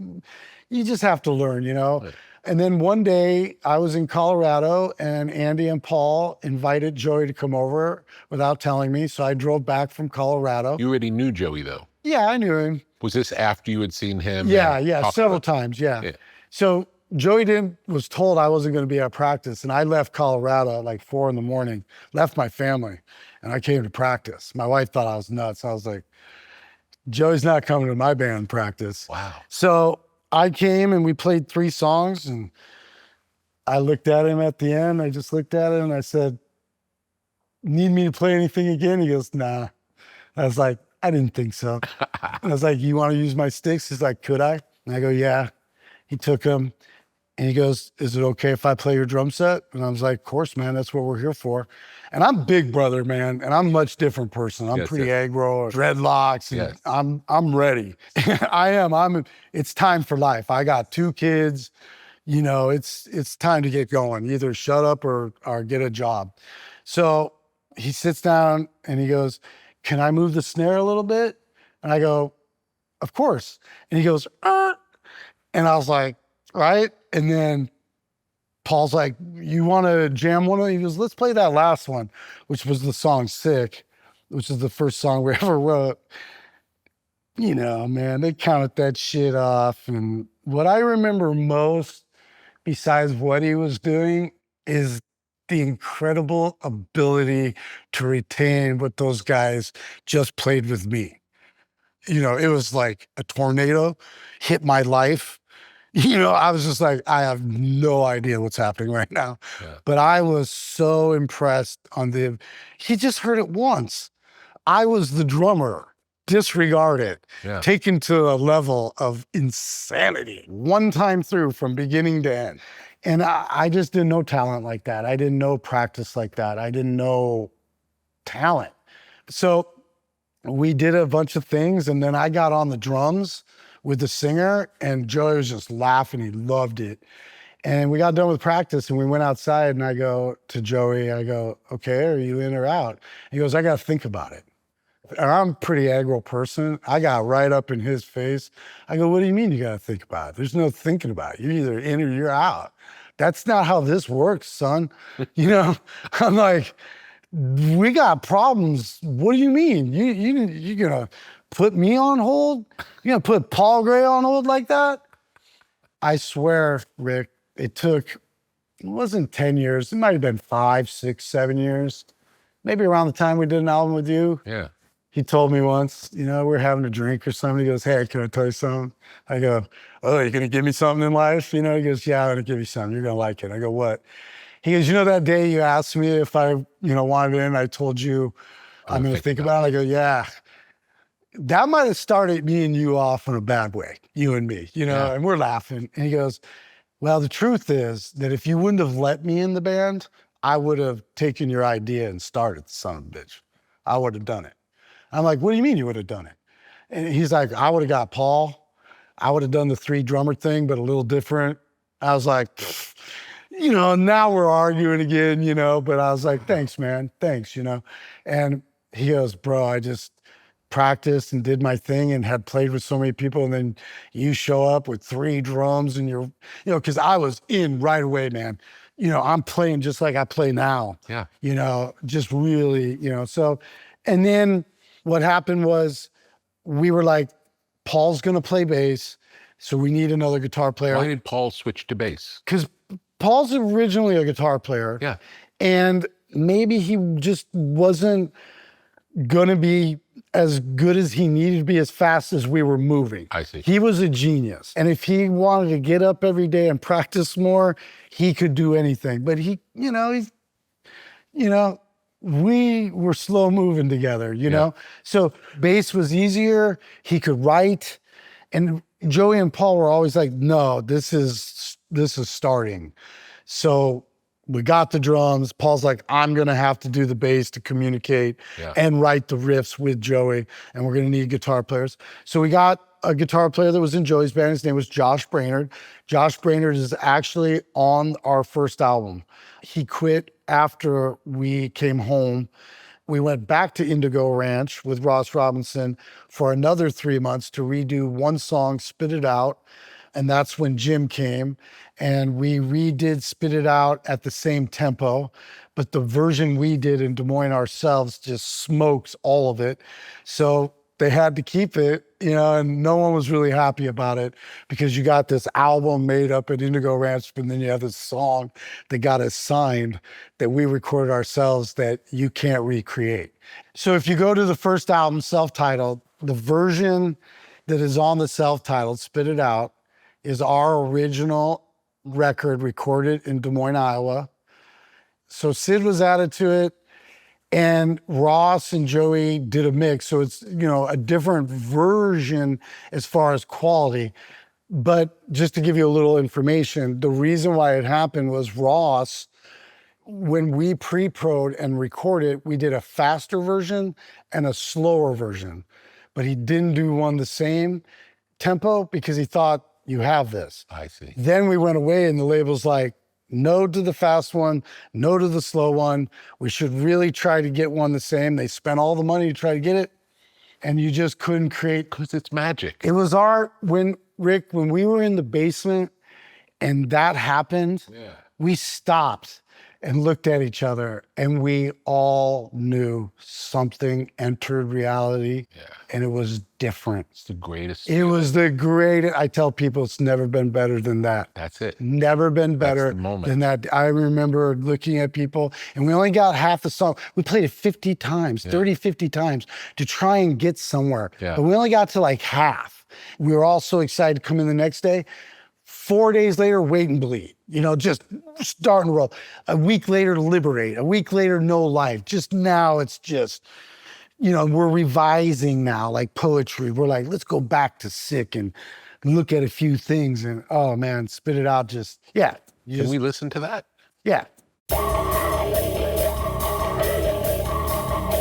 you just have to learn, Right. And then one day I was in Colorado, and Andy and Paul invited Joey to come over without telling me. So I drove back from Colorado. You already knew Joey, though. Yeah, I knew him. Was this after you had seen him? Yeah, several times, yeah. So Joey was told I wasn't going to be at practice, and I left Colorado at like 4 a.m, left my family, and I came to practice. My wife thought I was nuts. I was like, Joey's not coming to my band practice. Wow. So I came, and we played 3 songs, and I looked at him at the end. I just looked at him, and I said, need me to play anything again? He goes, nah. I was like, I didn't think so. I was like, you want to use my sticks? He's like, could I? And I go, yeah. He took them. And he goes, is it okay if I play your drum set? And I was like, of course, man, that's what we're here for. And I'm big brother, man, and I'm a much different person. I'm pretty aggro, dreadlocks, and I'm ready. I am. It's time for life. I got 2 kids. It's time to get going. Either shut up or get a job. So he sits down and he goes, can I move the snare a little bit? And I go, of course. And he goes, and I was like, right? And then Paul's like, you want to jam one of them? He goes, let's play that last one, which was the song Sick, which is the first song we ever wrote. Man, they counted that shit off. And what I remember most, besides what he was doing, is the incredible ability to retain what those guys just played with me. It was like a tornado hit my life. I was just like, I have no idea what's happening right now. Yeah. But I was so impressed he just heard it once. I was the drummer, disregarded, taken to a level of insanity, one time through from beginning to end. And I just didn't know talent like that. I didn't know practice like that. I didn't know talent. So we did a bunch of things, and then I got on the drums with the singer, and Joey was just laughing. He loved it. And we got done with practice, and we went outside, and I go to Joey, okay, are you in or out? He goes, I got to think about it. And I'm a pretty aggro person. I got right up in his face. I go, what do you mean you got to think about it? There's no thinking about it. You're either in or you're out. That's not how this works, son. I'm like, we got problems. What do you mean? You're going to put me on hold? You're going to put Paul Gray on hold like that? I swear, Rick, it wasn't 10 years. It might have been 5, 6, 7 years. Maybe around the time we did an album with you. Yeah. He told me once, we're having a drink or something. He goes, hey, can I tell you something? I go, oh, you're going to give me something in life? He goes, yeah, I'm going to give you something. You're going to like it. I go, what? He goes, that day you asked me if I, wanted in, I told you I'm going to think about it. I go, yeah. That might have started me and you off in a bad way, you and me, and we're laughing. And he goes, well, the truth is that if you wouldn't have let me in the band, I would have taken your idea and started the son of a bitch. I would have done it. I'm like, what do you mean you would have done it? And he's like, I would have got Paul. I would have done the 3 drummer thing, but a little different. I was like, now we're arguing again, but I was like, thanks, man. Thanks, And he goes, bro, I just practiced and did my thing and had played with so many people. And then you show up with 3 drums and because I was in right away, man. I'm playing just like I play now. Yeah. Just really, so, and then what happened was we were like, Paul's going to play bass, so we need another guitar player. Why did Paul switch to bass? Because Paul's originally a guitar player. Yeah. And maybe he just wasn't going to be as good as he needed to be as fast as we were moving. I see. He was a genius. And if he wanted to get up every day and practice more, he could do anything. But we were slow moving together, know? So bass was easier. He could write. And Joey and Paul were always like, no, this is starting. So we got the drums. Paul's like, I'm going to have to do the bass to communicate and write the riffs with Joey. And we're going to need guitar players. So we got a guitar player that was in Joey's band. His name was Josh Brainerd. Josh Brainerd is actually on our first album. He quit after we came home. We went back to Indigo Ranch with Ross Robinson for another 3 months to redo one song, Spit It Out. And that's when Jim came, and we redid Spit It Out at the same tempo. But the version we did in Des Moines ourselves just smokes all of it. So they had to keep it, and no one was really happy about it because you got this album made up at Indigo Ranch, and then you have this song that got us signed that we recorded ourselves that you can't recreate. So if you go to the first album, self-titled, the version that is on the self-titled, Spit It Out, is our original record recorded in Des Moines, Iowa. So Sid was added to it, and Ross and Joey did a mix. So it's, a different version as far as quality. But just to give you a little information, the reason why it happened was Ross, when we pre-pro'd and recorded, we did a faster version and a slower version. But he didn't do one the same tempo because he thought, you have this. I see. Then we went away and the label's like, no to the fast one, no to the slow one. We should really try to get one the same. They spent all the money to try to get it, and you just couldn't create. Because it's magic. It was when we were in the basement and that happened, we stopped and looked at each other, and we all knew something entered reality, and it was different. It's the greatest. It was the greatest. I tell people it's never been better than that. That's it. Never been better than that. I remember looking at people, and we only got half the song. We played it 50 times, 30, 50 times to try and get somewhere. Yeah. But we only got to like half. We were all so excited to come in the next day. 4 days later, Wait and Bleed, just starting to roll. A week later, Liberate. A week later, No Life. Just now, it's just, we're revising now, like poetry. We're like, let's go back to Sick and look at a few things. And, oh, man, Spit It Out just, Can we listen to that? Yeah.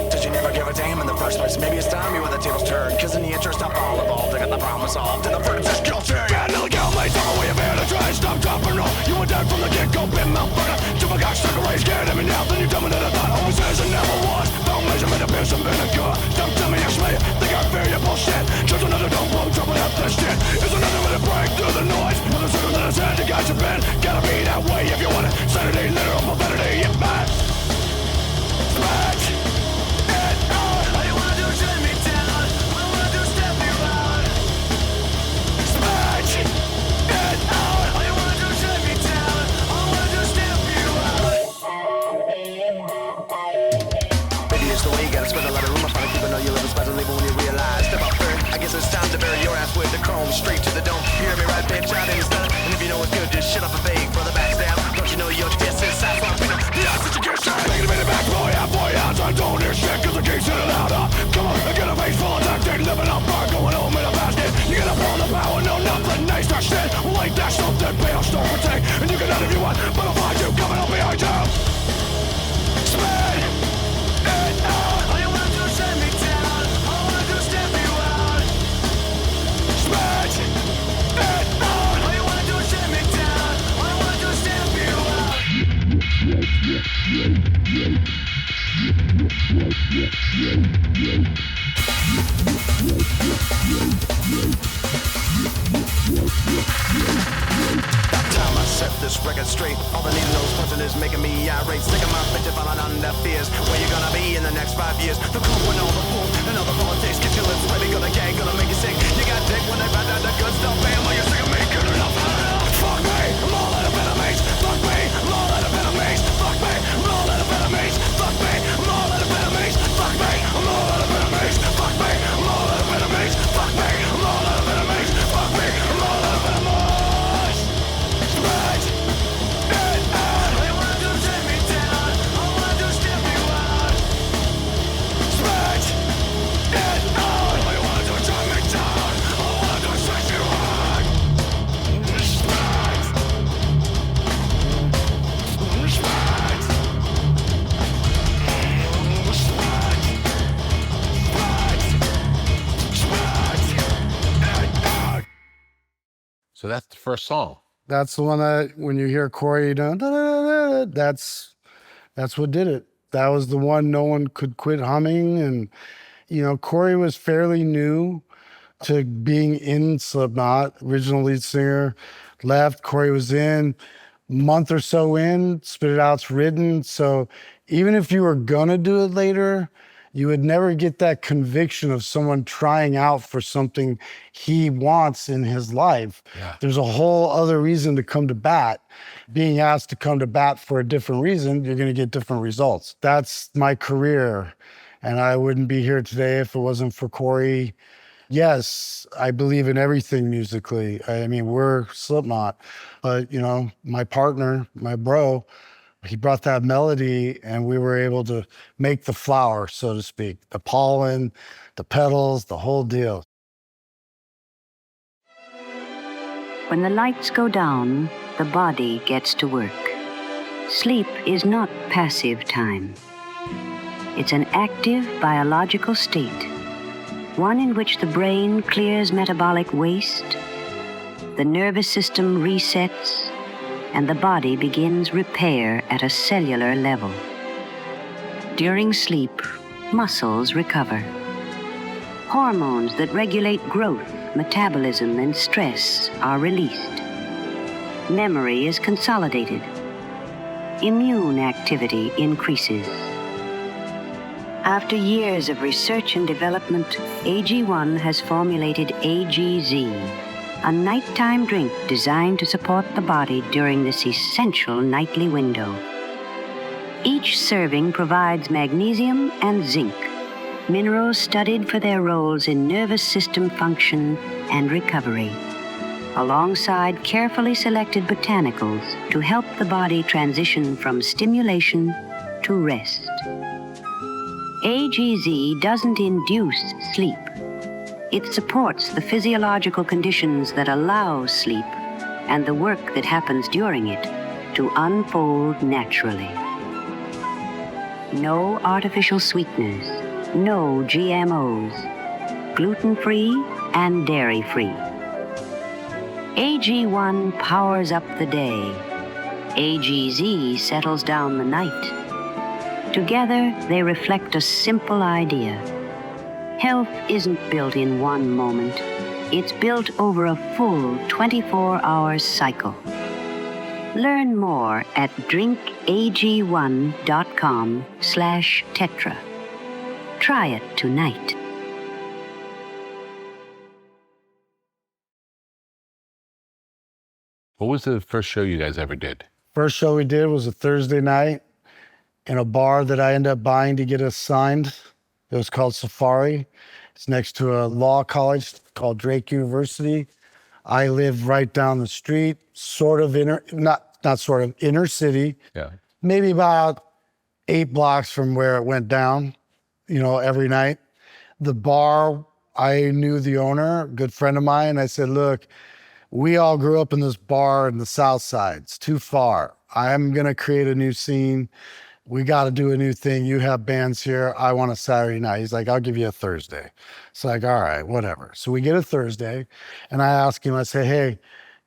Did you never give a damn in the first place? Maybe it's time you when the tables turn. Cause in the interest of all involved, I got the problem solved. And the furnace is culture. Yeah, illegal mates, I'm away of air to try and stop, drop, and roll. You were dead from the get-go, been Mount Vernon. To my gosh, stuck away, scared of me now. Then you tell me that I thought always is and never was. Don't measurement, appears some vinegar. Don't tell me actually, think I fear your bullshit. Just another don't blow, trouble up this shit. It's another way to break through the noise. With a circle that has had, you guys have been. Gotta be that way if you want it. Sanity, literal profanity, yeah, man. Smash it out. All you wanna do is shut me down. All you wanna do is step me around. Smash it out. All you wanna do is shut me down. All you wanna do is step you out. Maybe it's the way you gotta spend a lot of room. I'm trying to keep it on you, living special even when you realize. Step out first. I guess it's time to bury your ass with the chrome straight to the dome. You hear me right, bitch? Out in the sun. And if you know it's good, just shut up and fake for the backstab. Don't you know your distance? That's why I'm feeling the odds that you can't share. Making a minute back, boy, I don't hear shit, cause I can't sit it out. Come on, I get a face full of tactic, living up bar, going home in a basket. You gotta pull the power, no, nothing nice, that shit. Well, like that, something pale, don't protect. And you can none if you want, but I'll find you coming up behind you. Spin it out. All you wanna do is shut me down. All I wanna do is step you out. Spin it out. All you wanna do is shut me down. All I wanna do is step you out. Time I set this record straight. All the needle nose punching is making me irate. Sick of my bitch falling on their fears. Where you gonna be in the next 5 years? The cool and all the fool and all the politics. Get your lips ready, gonna gag, gonna make you sick. You got dick when they run out the good stuff. Bam, are you sick of me? Good enough, fuck me, I'm all out of enemies. Fuck me, I'm all out of enemies. Fuck me, I'm all out of enemies. Fuck me, I'm all out of enemies. Fuck me, I'm all out of enemies. Fuck me, I'm all out of enemies. Fuck me, I'm all out of enemies. Fuck me, I'm all out of enemies. Right. They want to take me down. I want to step you out. Spread it out. They want to take me down. I want to stretch you out. Spread. Spread. Spread it out. So that's the first song. That's the one that when you hear Corey, you know, that's what did it. That was the one no one could quit humming. And, you know, Corey was fairly new to being in Slipknot, original lead singer, left, Corey was in, month or so in, Spit It Out's written. So even if you were gonna do it later, you would never get that conviction of someone trying out for something he wants in his life. Yeah. There's a whole other reason to come to bat. Being asked to come to bat for a different reason, you're gonna get different results. That's my career. And I wouldn't be here today if it wasn't for Corey. Yes, I believe in everything musically. I mean, we're Slipknot, but you know, my partner, my bro, he brought that melody and we were able to make the flower, so to speak, the pollen, the petals, the whole deal. When the lights go down, the body gets to work. Sleep is not passive time. It's an active biological state, one in which the brain clears metabolic waste, the nervous system resets, and the body begins repair at a cellular level. During sleep, muscles recover. Hormones that regulate growth, metabolism, and stress are released. Memory is consolidated. Immune activity increases. After years of research and development, AG1 has formulated AGZ, a nighttime drink designed to support the body during this essential nightly window. Each serving provides magnesium and zinc, minerals studied for their roles in nervous system function and recovery, alongside carefully selected botanicals to help the body transition from stimulation to rest. AGZ doesn't induce sleep. It supports the physiological conditions that allow sleep and the work that happens during it to unfold naturally. No artificial sweeteners, no GMOs, gluten-free and dairy-free. AG1 powers up the day. AGZ settles down the night. Together, they reflect a simple idea. Health isn't built in one moment. It's built over a full 24-hour cycle. Learn more at drinkag1.com/tetra. Try it tonight. What was the first show you guys ever did? First show we did was a Thursday night in a bar that I ended up buying to get us signed. It was called Safari. It's next to a law college called Drake University. I live right down the street, sort of inner city. Yeah. Maybe about 8 blocks from where it went down, you know, every night. The bar, I knew the owner, a good friend of mine. I said, look, we all grew up in this bar in the South Side. It's too far. I'm going to create a new scene. We got to do a new thing. You have bands here. I want a Saturday night. He's like, I'll give you a Thursday. It's like, all right, whatever. So we get a Thursday and I ask him, I say, hey,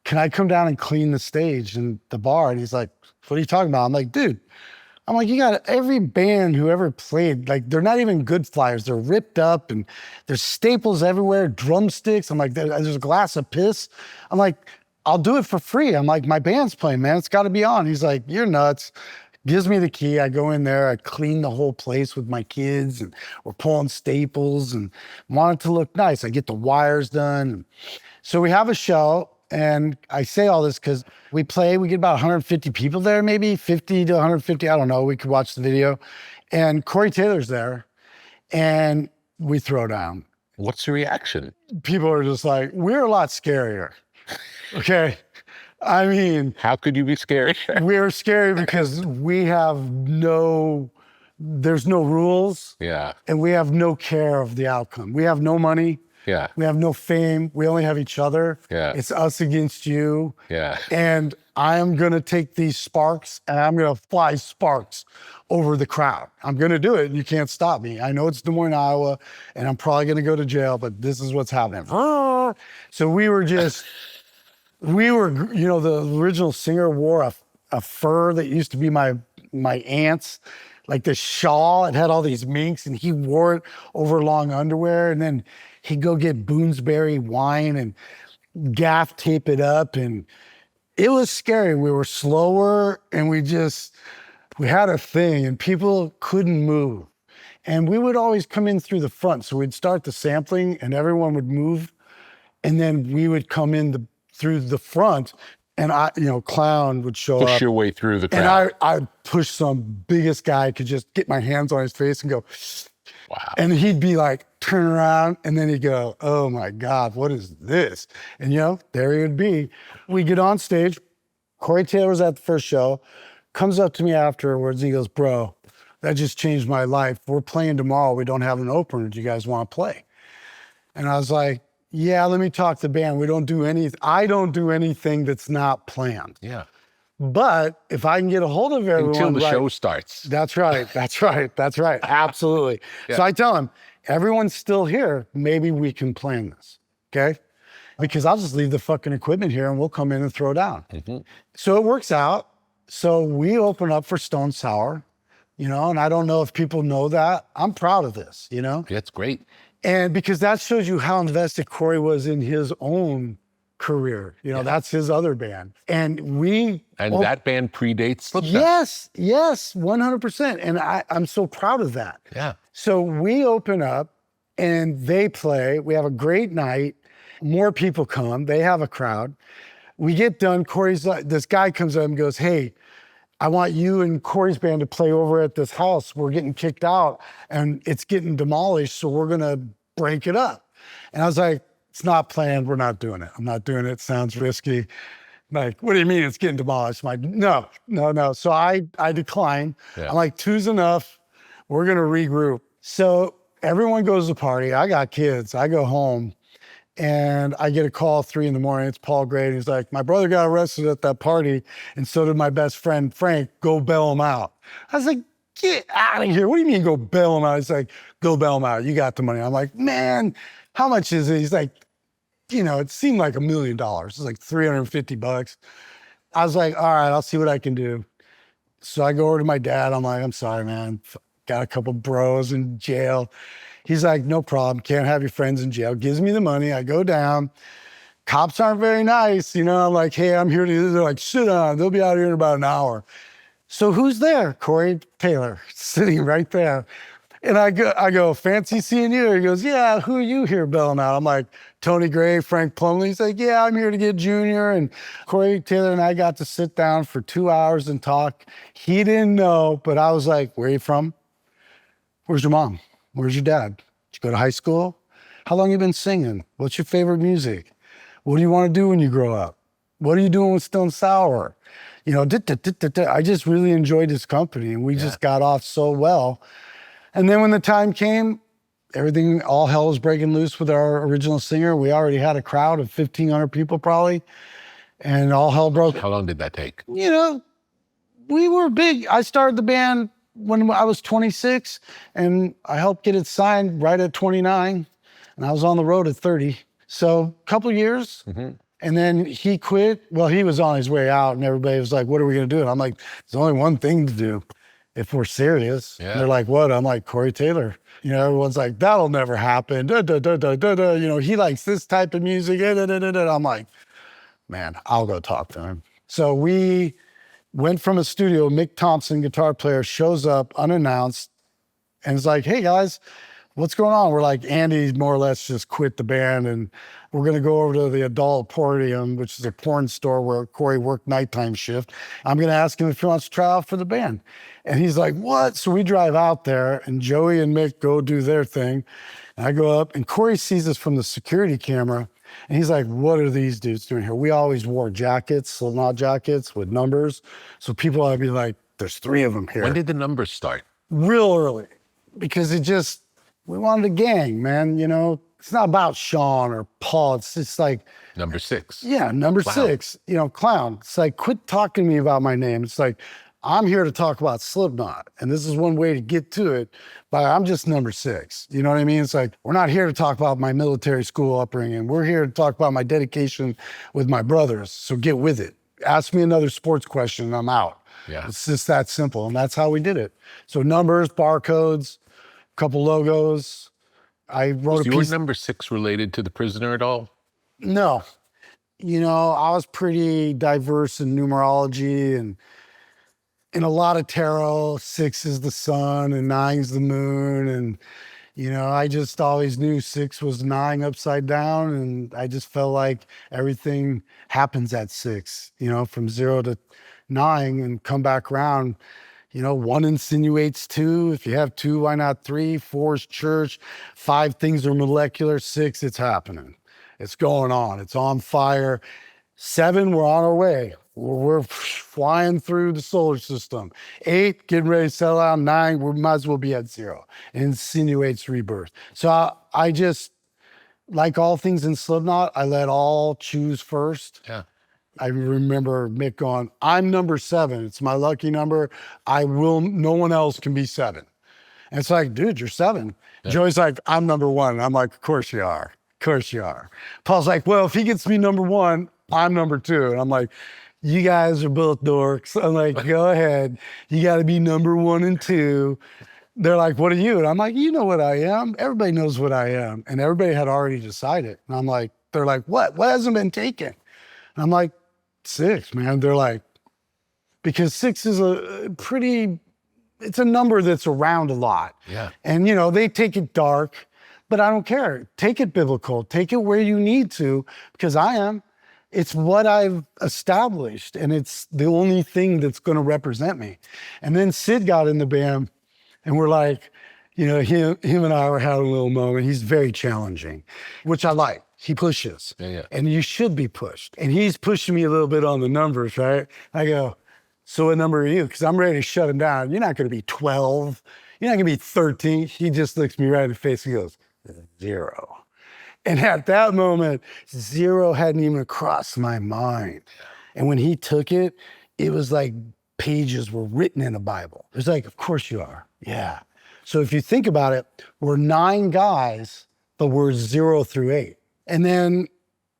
can I come down and clean the stage and the bar? And he's like, what are you talking about? I'm like, dude, I'm like, you got every band who ever played, like, they're not even good flyers. They're ripped up and there's staples everywhere, drumsticks. I'm like, there's a glass of piss. I'm like, I'll do it for free. I'm like, my band's playing, man. It's got to be on. He's like, you're nuts. Gives me the key. I go in there. I clean the whole place with my kids, and we're pulling staples and want it to look nice. I get the wires done. So we have a show, and I say all this because we get about 150 people there, maybe 50 to 150. I don't know. We could watch the video. And Corey Taylor's there, and we throw down. What's the reaction? People are just like, we're a lot scarier. Okay. I mean, how could you be scary? We're scary because there's no rules. Yeah. And we have no care of the outcome. We have no money. Yeah. We have no fame. We only have each other. Yeah. It's us against you. Yeah. And I am going to take these sparks and I'm going to fly sparks over the crowd. I'm going to do it and you can't stop me. I know it's Des Moines, Iowa, and I'm probably going to go to jail, but this is what's happening. So we were, the original singer wore a fur that used to be my aunt's, like this shawl. It had all these minks and he wore it over long underwear. And then he'd go get Boonesberry wine and gaff tape it up. And it was scary. We were slower and we had a thing and people couldn't move. And we would always come in through the front. So we'd start the sampling and everyone would move. And then we would come in through the front, and Clown would show up. Push your way through the crowd. And I'd push some biggest guy, could just get my hands on his face and go, wow. And he'd be like, turn around, and then he'd go, oh my God, what is this? And there he would be. We get on stage, Corey Taylor's at the first show, comes up to me afterwards, and he goes, bro, that just changed my life. We're playing tomorrow, we don't have an opener, do you guys want to play? And I was like, yeah, let me talk to the band. I don't do anything that's not planned. Yeah. But if I can get a hold of everyone. Until the show starts. That's right. Absolutely. Yeah. So I tell him, everyone's still here. Maybe we can plan this. Okay. Because I'll just leave the fucking equipment here and we'll come in and throw down. Mm-hmm. So it works out. So we open up for Stone Sour, and I don't know if people know that. I'm proud of this, That's great. And because that shows you how invested Corey was in his own career. That's his other band. And that band predates Slipknot. Yes, 100%. And I'm so proud of that. Yeah. So we open up and they play. We have a great night. More people come. They have a crowd. We get done. This guy comes up and goes, hey, I want you and Corey's band to play over at this house. We're getting kicked out and it's getting demolished, so we're gonna break it up. And I was like, it's not planned, we're not doing it. I'm not doing it, sounds risky. Like, what do you mean it's getting demolished? I'm like, no. So I decline. Yeah. I'm like, two's enough, we're gonna regroup. So everyone goes to the party, I got kids, I go home. And I get a call at 3 a.m. It's Paul Gray. And he's like, my brother got arrested at that party. And so did my best friend, Frank. Go bail him out. I was like, get out of here. What do you mean go bail him out? He's like, go bail him out. You got the money. I'm like, man, how much is it? He's like, it seemed like $1 million. It's like $350. I was like, all right, I'll see what I can do. So I go over to my dad. I'm like, I'm sorry, man. Got a couple bros in jail. He's like, no problem, can't have your friends in jail. Gives me the money, I go down. Cops aren't very nice, I'm like, hey, I'm here to, they're like, sit down, they'll be out here in about an hour. So who's there? Corey Taylor, sitting right there. And I go, fancy seeing you? He goes, yeah, who are you here bailing out? I'm like, Tony Gray, Frank Plumley. He's like, yeah, I'm here to get Junior. And Corey Taylor and I got to sit down for 2 hours and talk. He didn't know, but I was like, where are you from? Where's your mom? Where's your dad? Did you go to high school? How long you been singing? What's your favorite music? What do you want to do when you grow up? What are you doing with Stone Sour? I just really enjoyed his company and we just got off so well. And then when the time came, all hell was breaking loose with our original singer. We already had a crowd of 1,500 people probably, and all hell broke. How long did that take? We were big. I started the band when I was 26, and I helped get it signed right at 29, and I was on the road at 30. So a couple of years, and then he quit. Well, he was on his way out, and everybody was like, what are we gonna do? And I'm like, there's only one thing to do. if we're serious. Yeah. And they're like, what? I'm like, Corey Taylor. You know, everyone's like, that'll never happen. Da, da, da, da, da, da. You know, he likes this type of music. Da, da, da, da, da. I'm like, man, I'll go talk to him. So we went from a studio. Mick Thompson, guitar player, shows up unannounced and is like, hey guys, what's going on? We're like, Andy more or less just quit the band and we're going to go over to the Adult Emporium, which is a porn store where Corey worked nighttime shift. I'm going to ask him if he wants to try out for the band. And he's like, what? So we drive out there and Joey and Mick go do their thing. And I go up and Corey sees us from the security camera. And he's like, what are these dudes doing here? We always wore jackets, Slipknot jackets with numbers. So people would be like, there's 3 of them here. When did the numbers start? Real early. Because we wanted a gang, man. You know, it's not about Shawn or Paul. It's just like, Number 6. yeah, number Clown. 6, you know, clown. It's like, quit talking to me about my name. It's like, I'm here to talk about Slipknot. And this is one way to get to it, but I'm just number 6. You know what I mean? It's like, we're not here to talk about my military school upbringing. We're here to talk about my dedication with my brothers. So get with it. Ask me another sports question and I'm out. Yeah. It's just that simple. And that's how we did it. So numbers, barcodes, couple logos. I wrote Was a your piece. number 6 related to the prisoner at all? No. You know, I was pretty diverse in numerology and in a lot of tarot. 6 is the sun and 9 is the moon. And, you know, I just always knew 6 was 9 upside down. And I just felt like everything happens at 6, you know, from 0 to 9 and come back around. You know, 1 insinuates 2. If you have 2, why not 3? 4 is church. 5, things are molecular. 6, it's happening. It's going on. It's on fire. 7, we're on our way. We're flying through the solar system. 8, getting ready to settle out. 9, we might as well be at 0. It insinuates rebirth. So I just, like all things in Slipknot, I let all choose first. Yeah. I remember Mick going, I'm number 7. It's my lucky number. No one else can be 7. And it's like, dude, you're 7. Yeah. Joey's like, I'm number 1. And I'm like, of course you are. Of course you are. Paul's like, well, if he gets me number 1, I'm number 2. And I'm like, you guys are both dorks. I'm like, go ahead. You got to be number 1 and 2. They're like, what are you? And I'm like, you know what I am. Everybody knows what I am. And everybody had already decided. And I'm like, they're like, what? What hasn't been taken? And I'm like, 6, man. They're like, because 6 is it's a number that's around a lot. Yeah. And, you know, they take it dark, but I don't care. Take it biblical. Take it where you need to, because I am. It's what I've established, and it's the only thing that's going to represent me. And then Sid got in the band, and we're like, you know, him and I were having a little moment. He's very challenging, which I like. He pushes. Yeah. And you should be pushed. And he's pushing me a little bit on the numbers, right? I go, so what number are you? Because I'm ready to shut him down. You're not going to be 12. You're not going to be 13. He just looks me right in the face and goes, 0. And at that moment, 0 hadn't even crossed my mind. And when he took it, it was like pages were written in a Bible. It was like, of course you are. Yeah. So if you think about it, we're 9 guys, but we're 0 through 8. And then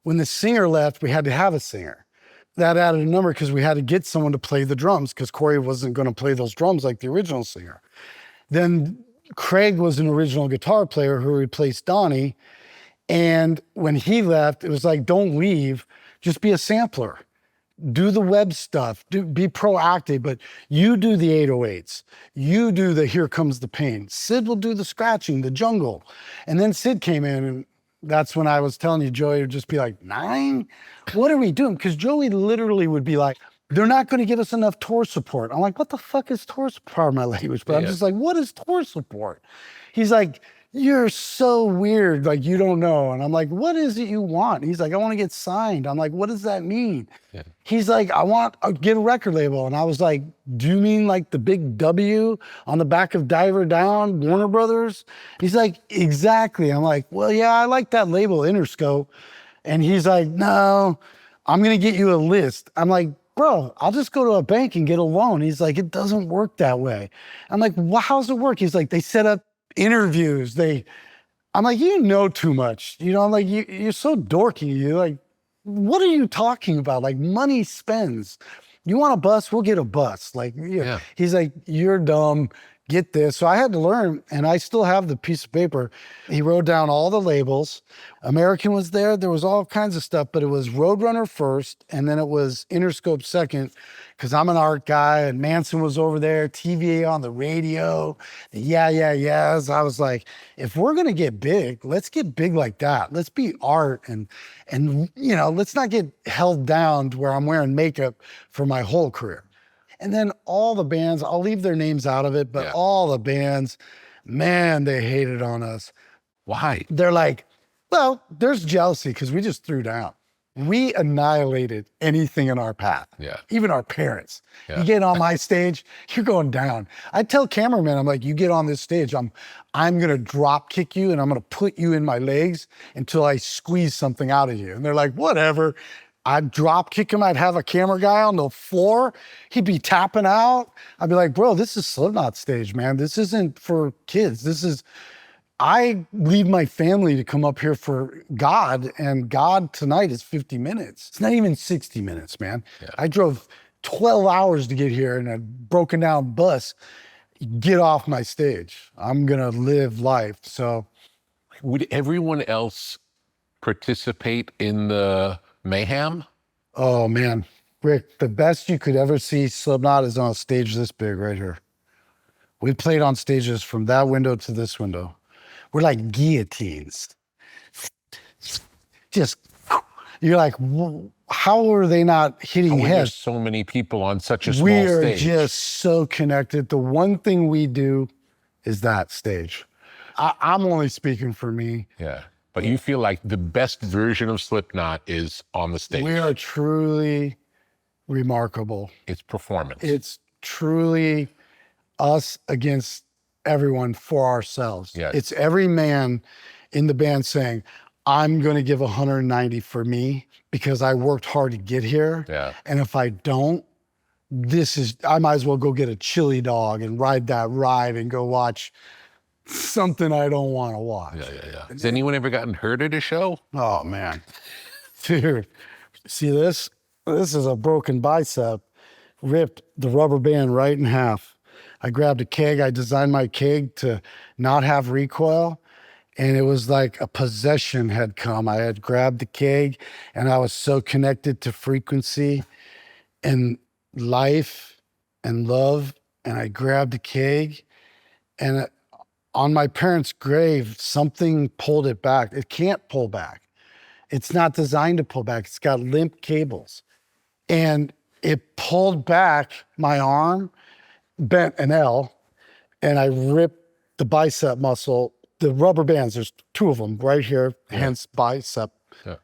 when the singer left, we had to have a singer. That added a number because we had to get someone to play the drums because Corey wasn't going to play those drums like the original singer. Then Craig was an original guitar player who replaced Donnie. And when he left, it was like, don't leave, just be a sampler. Do the web stuff, be proactive, but you do the 808s. You do the Here Comes the Pain. Sid will do the scratching, the jungle. And then Sid came in, and that's when I was telling you, Joey would just be like, 9? What are we doing? Because Joey literally would be like, they're not going to give us enough tour support. I'm like, what the fuck is tour support? Pardon my language, but I'm just like, what is tour support? He's like, you're so weird, like you don't know. And I'm like, what is it you want? He's like, I want to get signed. I'm like, what does that mean? Yeah. He's like, I want to get a record label. And I was like, do you mean like the big W on the back of Diver Down, Warner Brothers? He's like, exactly. I'm like, well, yeah, I like that label, Interscope. And he's like, no, I'm going to get you a list. I'm like, bro, I'll just go to a bank and get a loan. He's like, it doesn't work that way. I'm like, well, how's it work? He's like, they set up interviews. I'm like, you know too much. You know, I'm like, you're so dorky. You're like, what are you talking about? Like, money spends. you want a bus? We'll get a bus. Like, Yeah. he's like, you're dumb. Get this. So I had to learn, and I still have the piece of paper. He wrote down all the labels. American was there. There was all kinds of stuff, but it was Roadrunner first, and then it was Interscope second, because I'm an art guy, and Manson was over there, TVA on the radio, the yeahs. I was like, if we're gonna get big, let's get big like that. Let's be art, and let's not get held down to where I'm wearing makeup for my whole career. And then all the bands, I'll leave their names out of it, but all the bands, man, they hated on us. Why? They're like, well, there's jealousy because we just threw down. We annihilated anything in our path. Yeah. Even our parents. Yeah. You get on my stage, you're going down. I tell cameramen, I'm like, you get on this stage, I'm gonna drop kick you and I'm gonna put you in my legs until I squeeze something out of you. And they're like, whatever. I'd drop kick him. I'd have a camera guy on the floor. He'd be tapping out. I'd be like, bro, this is Slipknot stage, man. This isn't for kids. I leave my family to come up here for God, and God tonight is 50 minutes. It's not even 60 minutes, man. Yeah. I drove 12 hours to get here in a broken down bus. Get off my stage. I'm gonna live life. So, would everyone else participate in the Mayhem? Oh man, Rick, the best you could ever see Slipknot is on a stage this big right here. We played on stages from that window to this window. We're like guillotines. Just, you're like, how are they not hitting heads? There's so many people on such a small We are stage. just so connected. The one thing we do is that stage. I'm only speaking for me. Yeah. But you feel like the best version of Slipknot is on the stage. We are truly remarkable. It's performance. It's truly us against everyone for ourselves. Yes. It's every man in the band saying, I'm going to give 190 for me because I worked hard to get here. Yeah. And if I don't, I might as well go get a chili dog and ride that ride and go watch something I don't want to watch. Yeah. Has anyone ever gotten hurt at a show? Oh, man. Dude, see this? This is a broken bicep. Ripped the rubber band right in half. I grabbed a keg. I designed my keg to not have recoil. And it was like a possession had come. I had grabbed the keg and I was so connected to frequency and life and love. And I grabbed the keg and on my parents' grave, something pulled it back. It can't pull back. It's not designed to pull back. It's got limp cables. And it pulled back my arm, bent an L, and I ripped the bicep muscle. The rubber bands, there's two of them right here, hence bicep. Yeah.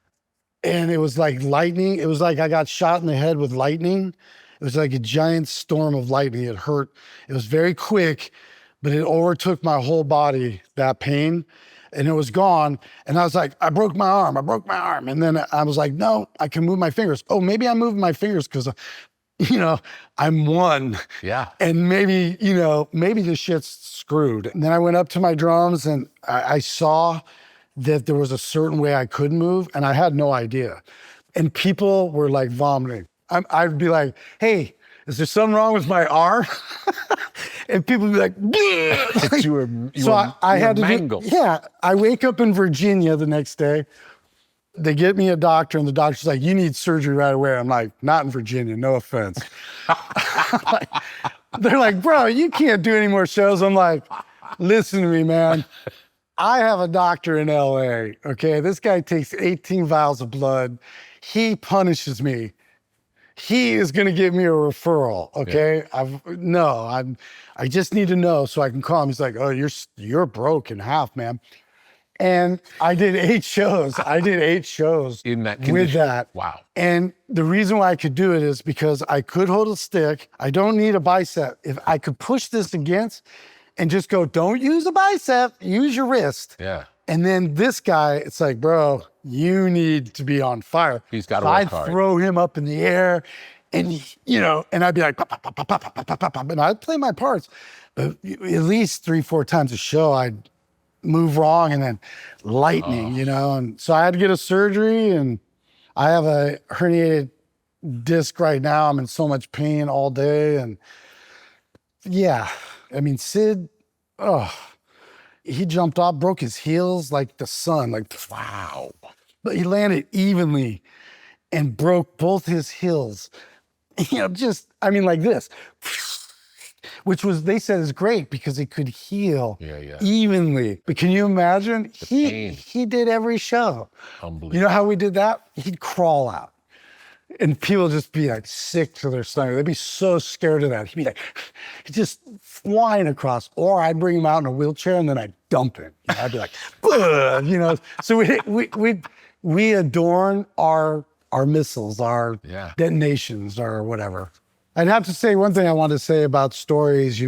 And it was like lightning. It was like I got shot in the head with lightning. It was like a giant storm of lightning. It hurt. It was very quick, but it overtook my whole body, that pain, and it was gone. And I was like, I broke my arm. And then I was like, no, I can move my fingers. Oh, maybe I'm moving my fingers because, I'm one. Yeah. And maybe this shit's screwed. And then I went up to my drums and I saw that there was a certain way I could move and I had no idea. And people were like vomiting. I'd be like, hey, is there something wrong with my arm? And people would be like, I had to mangled. I wake up in Virginia the next day. They get me a doctor and the doctor's like, you need surgery right away. I'm like, not in Virginia, no offense. They're like, bro, you can't do any more shows. I'm like, listen to me, man. I have a doctor in LA, okay? This guy takes 18 vials of blood. He punishes me. He is gonna give me a referral, okay? Yeah. I just need to know so I can call him. He's like, oh, you're broke in half, man. And I did 8 shows. In that condition. With that. Wow. And the reason why I could do it is because I could hold a stick. I don't need a bicep. If I could push this against and just go, don't use a bicep, use your wrist. Yeah. And then this guy, it's like, bro, you need to be on fire. He's got to work hard. I'd throw him up in the air and, and I'd be like, pop, pop, pop, pop, pop, pop, pop, pop, and I'd play my parts. But at least 3-4 times a show, I'd move wrong and then lightning, and so I had to get a surgery and I have a herniated disc right now. I'm in so much pain all day. And yeah, I mean, Sid, he jumped off, broke his heels like the sun, like, wow. But he landed evenly and broke both his heels. Just, I mean, like this, which was, they said is great because it could heal evenly. But can you imagine? He did every show. Unbelievable. You know how we did that? He'd crawl out. And people just be like sick to their stomach. They'd be so scared of that. He'd be like, just flying across. Or I'd bring him out in a wheelchair and then I'd dump him. I'd be like, ugh, So we adorn our missiles, our detonations, or whatever. I'd have to say one thing I want to say about stories.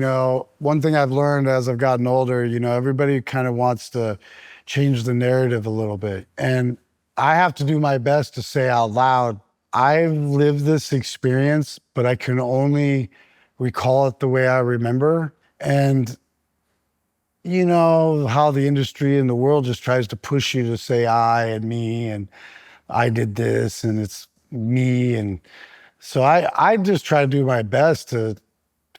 One thing I've learned as I've gotten older. Everybody kind of wants to change the narrative a little bit, and I have to do my best to say out loud, I've lived this experience, but I can only recall it the way I remember. And you know how the industry and the world just tries to push you to say I and me and I did this and it's me. And so I just try to do my best to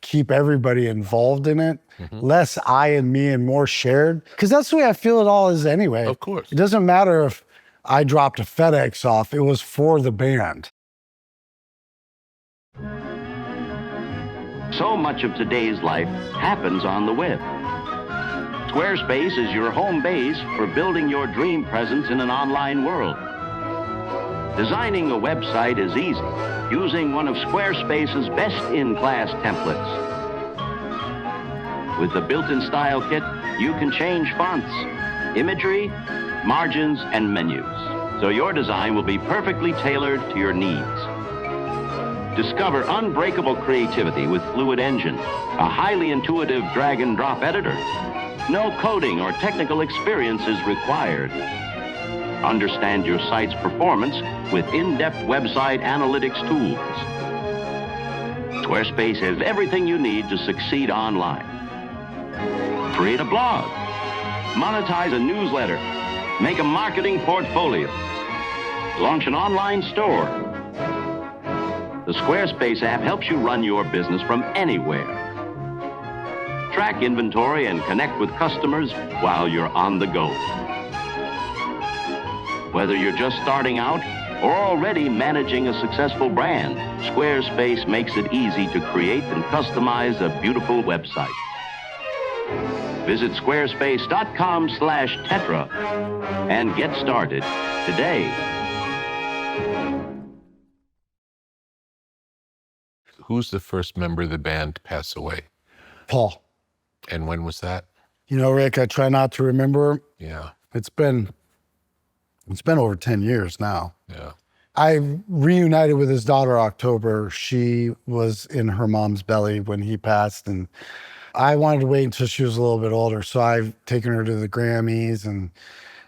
keep everybody involved in it. Less I and me and more shared. Because that's the way I feel it all is anyway. Of course. It doesn't matter if I dropped a FedEx off, it was for the band. So much of today's life happens on the web. Squarespace is your home base for building your dream presence in an online world. Designing a website is easy, using one of Squarespace's best-in-class templates. With the built-in style kit, you can change fonts, imagery, margins, and menus, so your design will be perfectly tailored to your needs. Discover unbreakable creativity with Fluid Engine, a highly intuitive drag-and-drop editor. No coding or technical experience is required. Understand your site's performance with in-depth website analytics tools. Squarespace has everything you need to succeed online. Create a blog, monetize a newsletter, make a marketing portfolio, launch an online store. The Squarespace app helps you run your business from anywhere. Track inventory and connect with customers while you're on the go. Whether you're just starting out or already managing a successful brand, Squarespace makes it easy to create and customize a beautiful website. Visit squarespace.com/Tetra and get started today. Who's the first member of the band to pass away? Paul. And when was that? Rick, I try not to remember. Yeah. It's been over 10 years now. Yeah. I reunited with his daughter October. She was in her mom's belly when he passed, and I wanted to wait until she was a little bit older. So I've taken her to the Grammys, and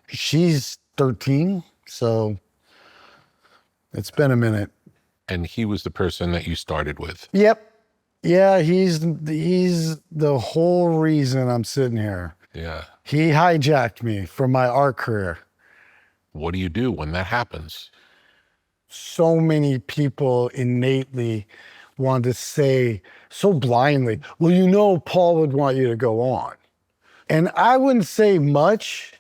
she's 13. So it's been a minute. And he was the person that you started with. Yep. Yeah, he's the whole reason I'm sitting here. Yeah. He hijacked me from my art career. What do you do when that happens? So many people innately want to say so blindly, well, Paul would want you to go on. And I wouldn't say much.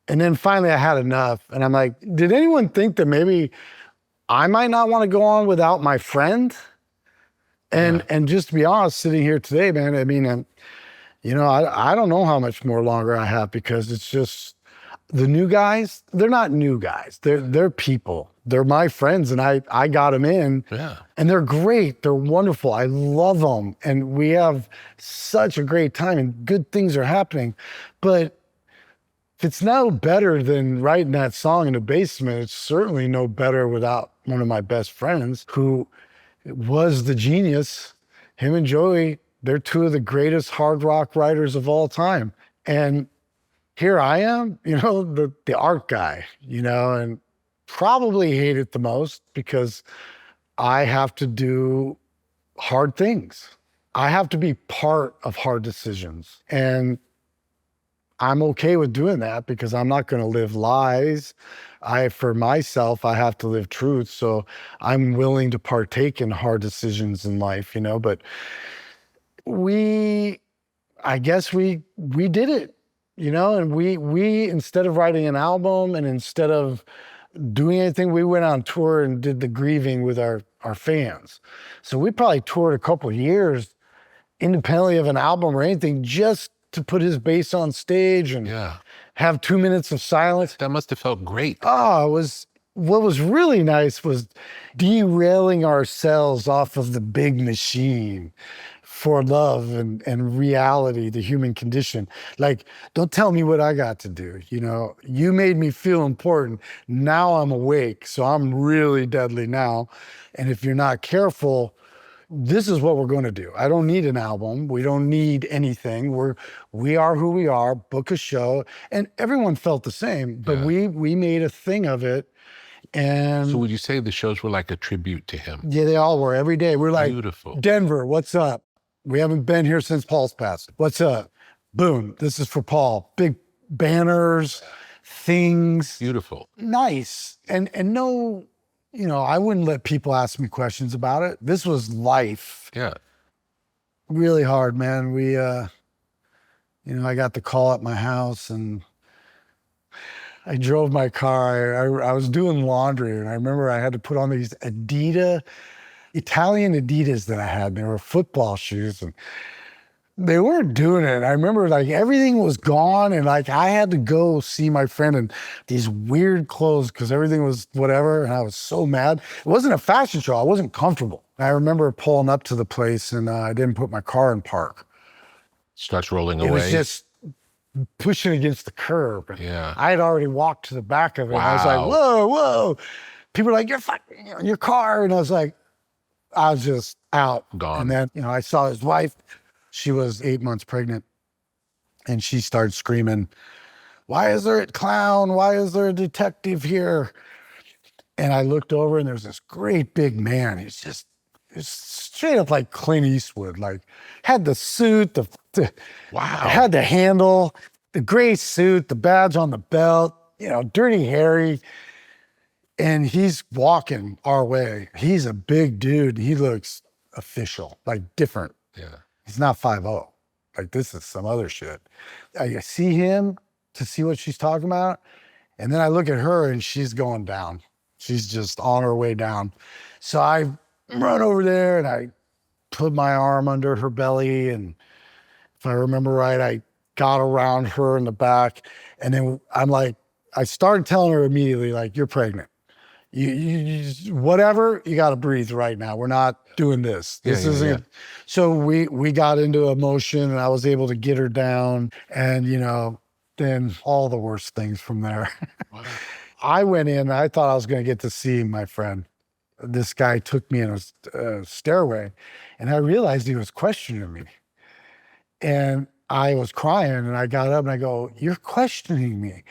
And then finally I had enough. And I'm like, did anyone think that maybe I might not want to go on without my friend? And just to be honest, sitting here today, man, I mean, I don't know how much more longer I have, because it's just the new guys, they're not new guys. They're people. They're my friends, and I got them in. Yeah. And they're great. They're wonderful. I love them. And we have such a great time, and good things are happening. But if it's no better than writing that song in the basement, it's certainly no better without one of my best friends who was the genius. Him and Joey, they're two of the greatest hard rock writers of all time. And here I am, the art guy, and probably hate it the most because I have to do hard things. I have to be part of hard decisions. And I'm okay with doing that because I'm not going to live lies. For myself, I have to live truth. So I'm willing to partake in hard decisions in life, but I guess we did it, and we instead of writing an album and instead of doing anything, we went on tour and did the grieving with our fans. So we probably toured a couple of years independently of an album or anything, just to put his bass on stage and have 2 minutes of silence. That must have felt great. Oh, what was really nice was derailing ourselves off of the big machine for love and reality, the human condition. Like, don't tell me what I got to do. You made me feel important. Now I'm awake, so I'm really deadly now. And if you're not careful, this is what we're going to do. I don't need an album. We don't need anything. We are who we are. Book a show. And everyone felt the same, but we made a thing of it. And so would you say the shows were like a tribute to him? Yeah, they all were. Every day. We're like, beautiful. Denver, what's up? We haven't been here since Paul's passed. What's up? Boom. This is for Paul. Big banners, things. Beautiful. Nice. And no, I wouldn't let people ask me questions about it. This was life. Yeah. Really hard, man. We, I got the call at my house and I drove my car. I was doing laundry and I remember I had to put on these Italian Adidas that I had. They were football shoes and they weren't doing it. I remember like everything was gone and like I had to go see my friend in these weird clothes because everything was whatever. And I was so mad. It wasn't a fashion show. I wasn't comfortable. I remember pulling up to the place and I didn't put my car in park. Starts rolling away. It was just pushing against the curb. And yeah. I had already walked to the back of it. Wow. And I was like, whoa. People were like, you're fucking your car. And I was just out. Gone. And then, I saw his wife. She was 8 months pregnant and she started screaming, why is there a clown? Why is there a detective here? And I looked over and there's this great big man. He's straight up like Clint Eastwood, like had the suit, wow, had the handle, the gray suit, the badge on the belt, Dirty Harry. And he's walking our way. He's a big dude. He looks official, like different. Yeah. He's not 5'0". Like this is some other shit. I see him to see what she's talking about. And then I look at her and she's going down. She's just on her way down. So I run over there and I put my arm under her belly. And if I remember right, I got around her in the back. And then I started telling her immediately, like, you're pregnant. You whatever, you got to breathe right now. We're not doing this. This isn't. Yeah. So we got into emotion and I was able to get her down and, then all the worst things from there. Wow. I went in, I thought I was going to get to see my friend. This guy took me in a stairway and I realized he was questioning me. And I was crying and I got up and I go, you're questioning me.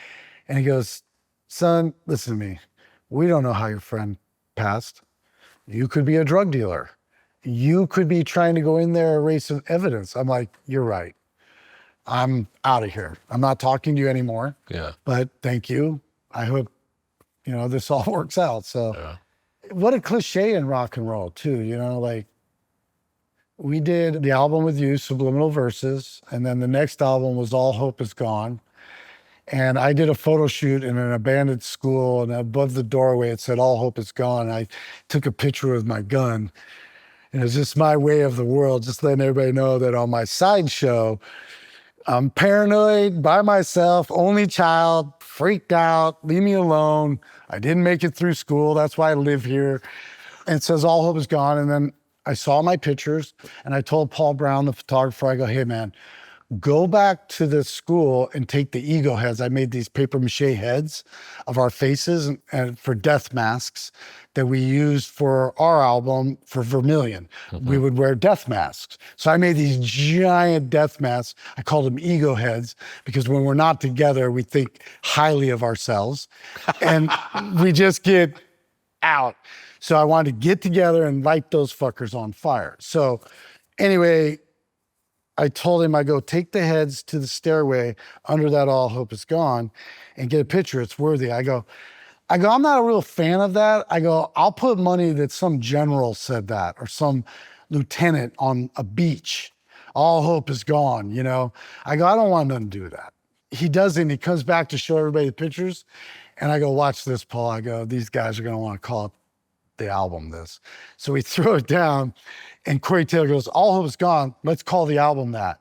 And he goes, son, listen to me. We don't know how your friend passed. You could be a drug dealer. You could be trying to go in there and erase some evidence. I'm like, you're right. I'm out of here. I'm not talking to you anymore. Yeah. But thank you. I hope, this all works out. So what a cliche in rock and roll too, like we did the album with you, Subliminal Verses. And then the next album was All Hope Is Gone. And I did a photo shoot in an abandoned school, and above the doorway, it said, all hope is gone. I took a picture with my gun. And it was just my way of the world, just letting everybody know that on my sideshow, I'm paranoid, by myself, only child, freaked out, leave me alone. I didn't make it through school. That's why I live here. And it says, all hope is gone. And then I saw my pictures, and I told Paul Brown, the photographer, I go, hey, man, go back to the school and take the ego heads. I made these paper mache heads of our faces and for death masks that we used for our album for Vermilion. Mm-hmm. We would wear death masks. So I made these giant death masks. I called them ego heads because when we're not together, we think highly of ourselves and we just get out. So I wanted to get together and light those fuckers on fire. So anyway, I told him, I go, take the heads to the stairway under that All Hope Is Gone and get a picture. It's worthy. I go, I'm not a real fan of that. I go, I'll put money that some general said that or some lieutenant on a beach. All hope is gone, you know? I go, I don't want nothing to do with that. He doesn't. He comes back to show everybody the pictures. And I go, watch this, Paul. I go, these guys are going to want to call it the album this. So we throw it down and Corey Taylor goes, All Hope Is Gone. Let's call the album that.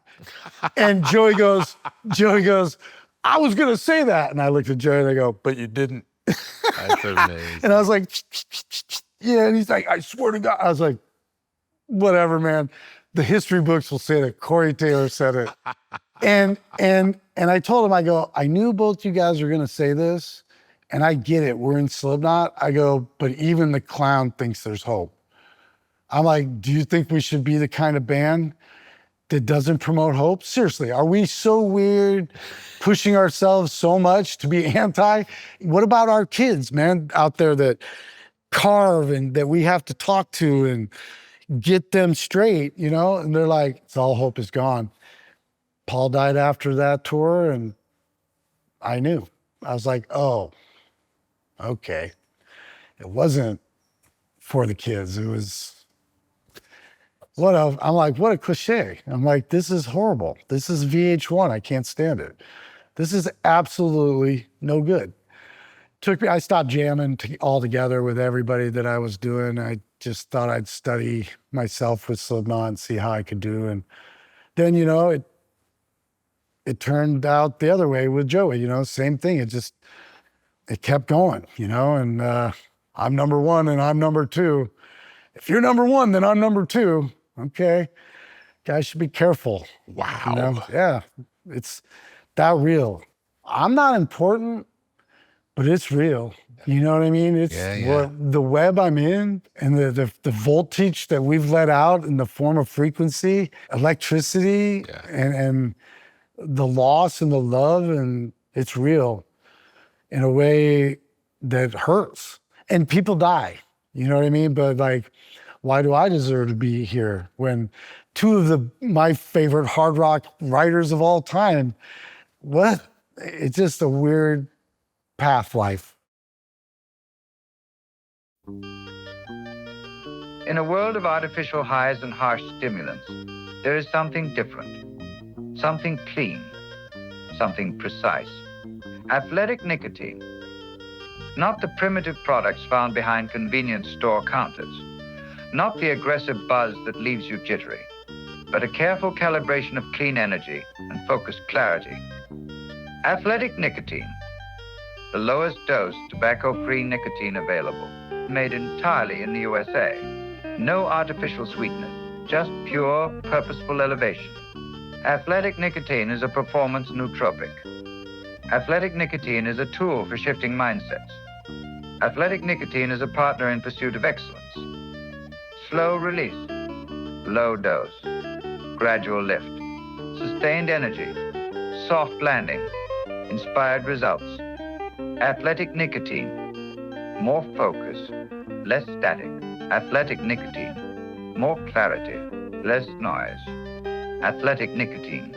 And Joey goes, I was going to say that. And I looked at Joey and I go, but you didn't. That's amazing. And I was like, yeah. And he's like, I swear to God. I was like, whatever, man. The history books will say that Corey Taylor said it. And I told him, I go, I knew both you guys were going to say this. And I get it. We're in Slipknot. I go, but even the clown thinks there's hope. I'm like, do you think we should be the kind of band that doesn't promote hope? Seriously, are we so weird, pushing ourselves so much to be anti? What about our kids, man, out there that carve and that we have to talk to and get them straight, you know? And they're like, it's all hope is gone. Paul died after that tour, and I knew. I was like, oh, okay. It wasn't for the kids. It was... I'm like, what a cliche. I'm like, this is horrible. This is VH1. I can't stand it. This is absolutely no good. I stopped jamming altogether with everybody that I was doing. I just thought I'd study myself with Slipknot and see how I could do. And then, you know, it turned out the other way with Joey, you know, same thing. It kept going, you know, and I'm number one and I'm number two. If you're number one, then I'm number two. Okay, guys should be careful. Wow. You know? Yeah, it's that real. I'm not important, but it's real. You know what I mean? It's the web I'm in and the voltage that we've let out in the form of frequency, electricity, and the loss and the love, and it's real in a way that hurts. And people die. You know what I mean? But like, why do I deserve to be here when two of my favorite hard rock writers of all time, what? It's just a weird path, life. In a world of artificial highs and harsh stimulants, there is something different, something clean, something precise. Athletic nicotine. Not the primitive products found behind convenience store counters. Not the aggressive buzz that leaves you jittery, but a careful calibration of clean energy and focused clarity. Athletic nicotine, the lowest dose tobacco-free nicotine available, made entirely in the USA. No artificial sweetener, just pure, purposeful elevation. Athletic nicotine is a performance nootropic. Athletic nicotine is a tool for shifting mindsets. Athletic nicotine is a partner in pursuit of excellence. Slow release, low dose, gradual lift, sustained energy, soft landing, inspired results. Athletic nicotine, more focus, less static. Athletic nicotine, more clarity, less noise. Athletic nicotine,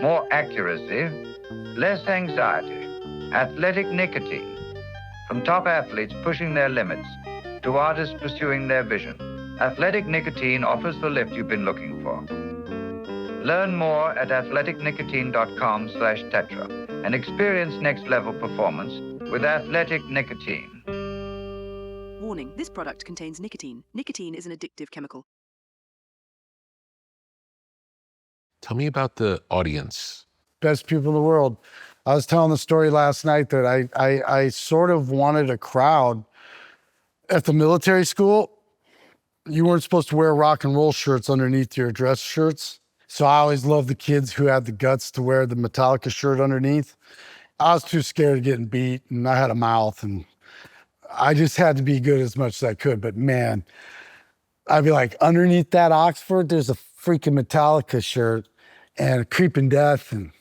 more accuracy, less anxiety. Athletic nicotine, from top athletes pushing their limits to artists pursuing their vision. Athletic nicotine offers the lift you've been looking for. Learn more at athleticnicotine.com/tetra and experience next level performance with Athletic Nicotine. Warning, this product contains nicotine. Nicotine is an addictive chemical. Tell me about the audience. Best people in the world. I was telling the story last night that I sort of wanted a crowd at the military school. You weren't supposed to wear rock and roll shirts underneath your dress shirts. So I always loved the kids who had the guts to wear the Metallica shirt underneath. I was too scared of getting beat, and I had a mouth, and I just had to be good as much as I could. But man, I'd be like, underneath that Oxford, there's a freaking Metallica shirt and a Creeping Death, and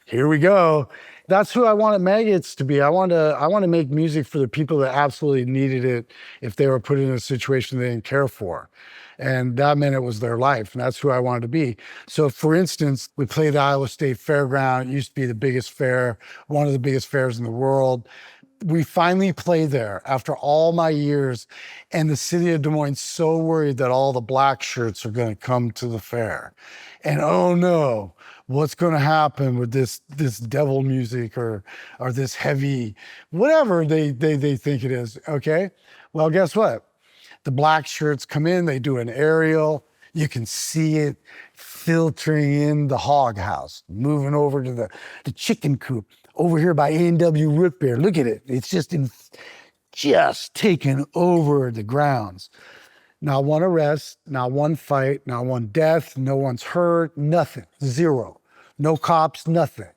here we go. That's who I wanted Maggots to be. I want to make music for the people that absolutely needed it if they were put in a situation they didn't care for. And that meant it was their life, and that's who I wanted to be. So for instance, we played the Iowa State Fairground. It used to be the biggest fair, one of the biggest fairs in the world. We finally played there after all my years, and the city of Des Moines so worried that all the black shirts are going to come to the fair. And oh no, what's going to happen with this devil music or this heavy, whatever they think it is, okay? Well, guess what? The black shirts come in, they do an aerial, you can see it filtering in the hog house, moving over to the chicken coop. Over here by A&W Root Beer, look at it. It's just taken over the grounds. Not one arrest, not one fight, not one death, no one's hurt, nothing, zero. No cops, nothing.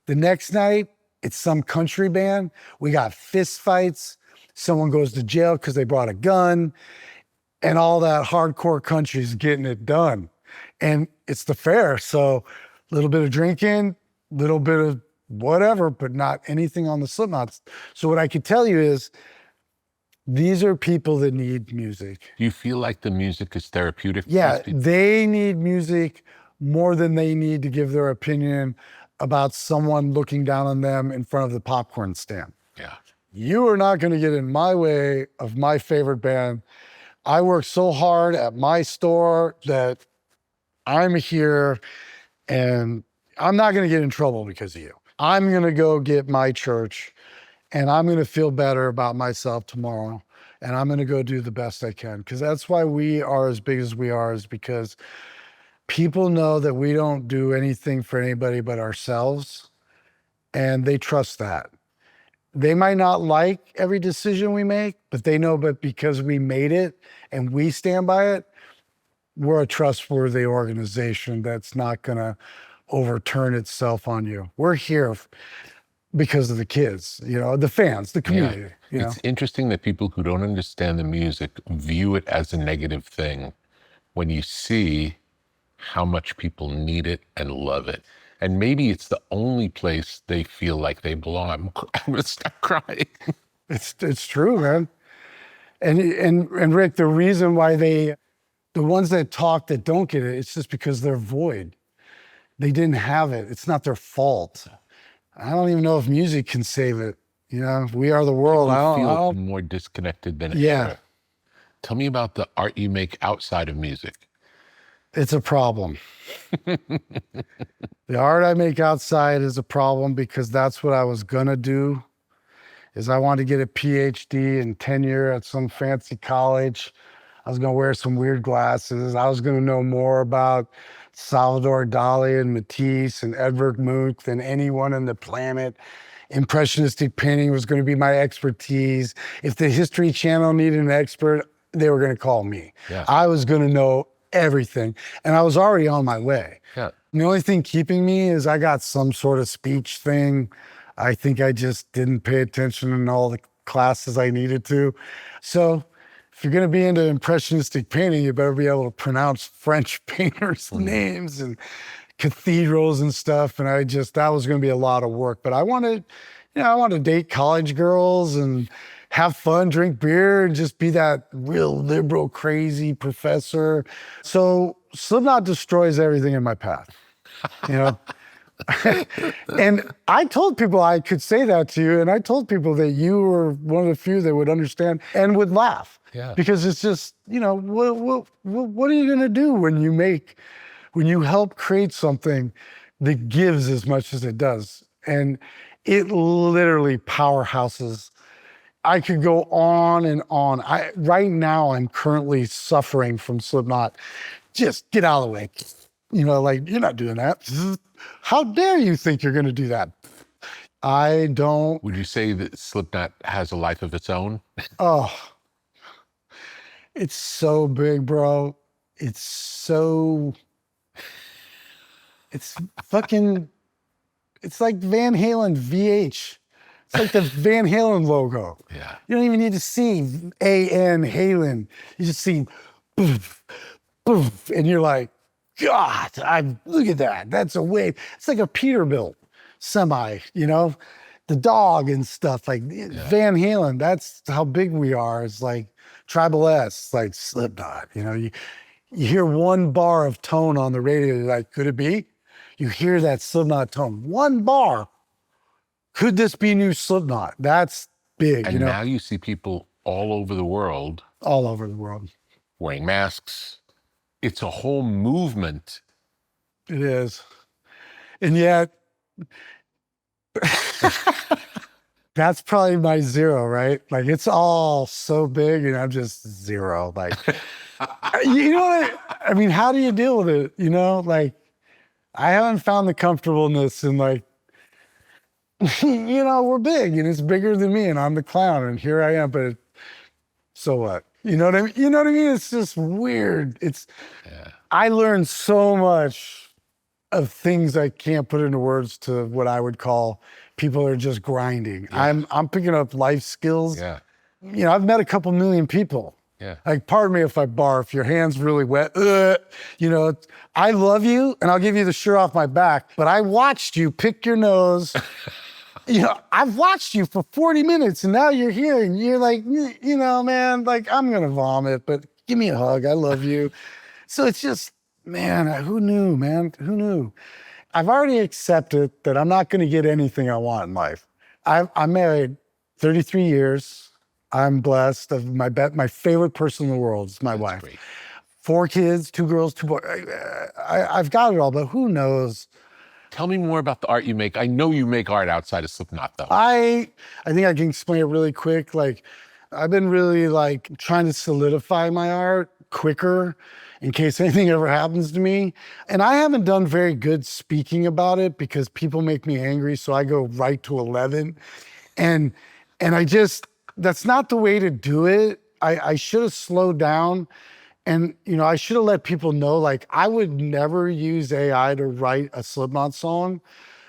The next night, it's some country band. We got fist fights. Someone goes to jail because they brought a gun, and all that hardcore country's getting it done. And it's the fair, so a little bit of drinking, little bit of whatever, but not anything on the Slipknots. So what I could tell you is these are people that need music. Do you feel like the music is therapeutic? Yeah, they need music more than they need to give their opinion about someone looking down on them in front of the popcorn stand. Yeah. You are not going to get in my way of my favorite band. I work so hard at my store that I'm here, and I'm not going to get in trouble because of you. I'm going to go get my church, and I'm going to feel better about myself tomorrow, and I'm going to go do the best I can, because that's why we are as big as we are, is because people know that we don't do anything for anybody but ourselves, and they trust that. They might not like every decision we make, but they know, but because we made it and we stand by it, we're a trustworthy organization that's not going to overturn itself on you. We're here because of the kids, the fans, the community. Yeah. It's interesting that people who don't understand the music view it as a negative thing when you see how much people need it and love it. And maybe it's the only place they feel like they belong. I'm gonna start crying. It's true, man. And Rick, the reason why the ones that talk that don't get it, it's just because they're void. They didn't have it. It's not their fault. I don't even know if music can save it. We are the world. I feel more disconnected than ever. Tell me about the art you make outside of music. It's a problem. The art I make outside is a problem because that's what I was gonna do, is I wanted to get a PhD in tenure at some fancy college. I was gonna wear some weird glasses. I was gonna know more about Salvador Dali and Matisse and Edvard Munch than anyone on the planet. Impressionistic painting was gonna be my expertise. If the History Channel needed an expert, they were gonna call me. Yeah. I was gonna know everything, and I was already on my way. Yeah. And the only thing keeping me is I got some sort of speech thing. I think I just didn't pay attention in all the classes I needed to. So if you're going to be into impressionistic painting, you better be able to pronounce French painters' names and cathedrals and stuff. And that was going to be a lot of work. But I wanted to date college girls and have fun, drink beer, and just be that real liberal, crazy professor. So Slipknot destroys everything in my path, And I told people I could say that to you, and I told people that you were one of the few that would understand and would laugh. Yeah. Because it's just, what are you gonna do when you help create something that gives as much as it does? And it literally powerhouses. I could go on and on. Right now, I'm currently suffering from Slipknot. Just get out of the way. You're not doing that. How dare you think you're going to do that? I don't. Would you say that Slipknot has a life of its own? Oh, it's so big, bro. It's fucking, it's like Van Halen VH. It's like the Van Halen logo. Yeah. You don't even need to see A-N Halen. You just see poof, poof, and you're like, God, look at that. That's a wave. It's like a Peterbilt. semi, the dog and stuff like Van Halen. That's how big we are. It's like Tribal S, like Slipknot. You hear one bar of tone on the radio, you're like, could it be? You hear that Slipknot tone, one bar. Could this be new Slipknot? That's big. And now you see people all over the world. All over the world. Wearing masks. It's a whole movement. It is. And yet, that's probably my zero, right? Like, it's all so big and I'm just zero. Like, you know what? I mean, how do you deal with it? Like, I haven't found the comfortableness in like, we're big and it's bigger than me and I'm the clown and here I am, but so what? You know what I mean? You know what I mean? It's just weird. I learned so much of things I can't put into words to what I would call people are just grinding. Yeah. I'm picking up life skills. Yeah. I've met a couple million people. Yeah. Like, pardon me if I barf, your hand's really wet. I love you and I'll give you the shirt off my back, but I watched you pick your nose. I've watched you for 40 minutes and now you're here and you're like, man, like I'm going to vomit, but give me a hug. I love you. So it's just, man, who knew, man? Who knew? I've already accepted that I'm not going to get anything I want in life. I'm married 33 years. I'm blessed. My favorite person in the world is my wife. Great. 4 kids, 2 girls, 2 boys. I've got it all, but who knows? Tell me more about the art you make. I know you make art outside of Slipknot, though. I think I can explain it really quick. Like, I've been really like trying to solidify my art quicker in case anything ever happens to me. And I haven't done very good speaking about it because people make me angry. So I go right to 11. And that's not the way to do it. I should have slowed down. And, I should have let people know, like, I would never use AI to write a Slipknot song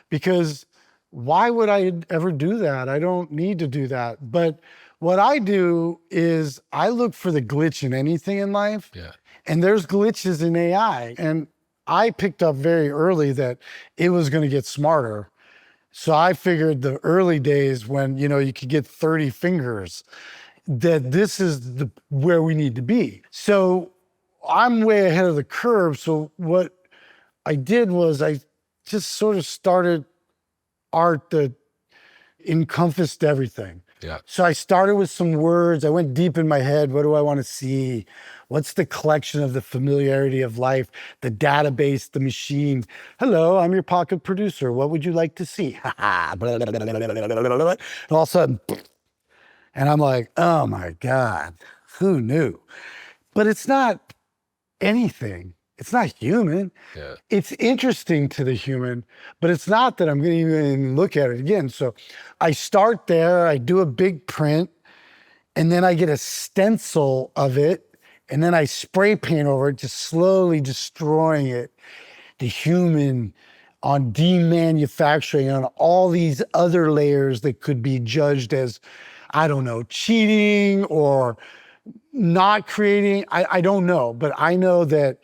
because why would I ever do that? I don't need to do that. But what I do is I look for the glitch in anything in life. Yeah. And there's glitches in AI. And I picked up very early that it was going to get smarter. So I figured the early days when, you could get 30 fingers, that this is where we need to be. So I'm way ahead of the curve. So what I did was I just sort of started art that encompassed everything. Yeah. So I started with some words. I went deep in my head. What do I want to see? What's the collection of the familiarity of life, the database, the machine? Hello, I'm your pocket producer. What would you like to see? And all of a sudden, and I'm like, oh my God, who knew? But it's not anything. It's not human. Yeah. It's interesting to the human, but it's not that I'm going to even look at it again. So I start there, I do a big print, and then I get a stencil of it, and then I spray paint over it, just slowly destroying it. The human on demanufacturing, on all these other layers that could be judged as, I don't know, cheating or not creating. I don't know, but I know that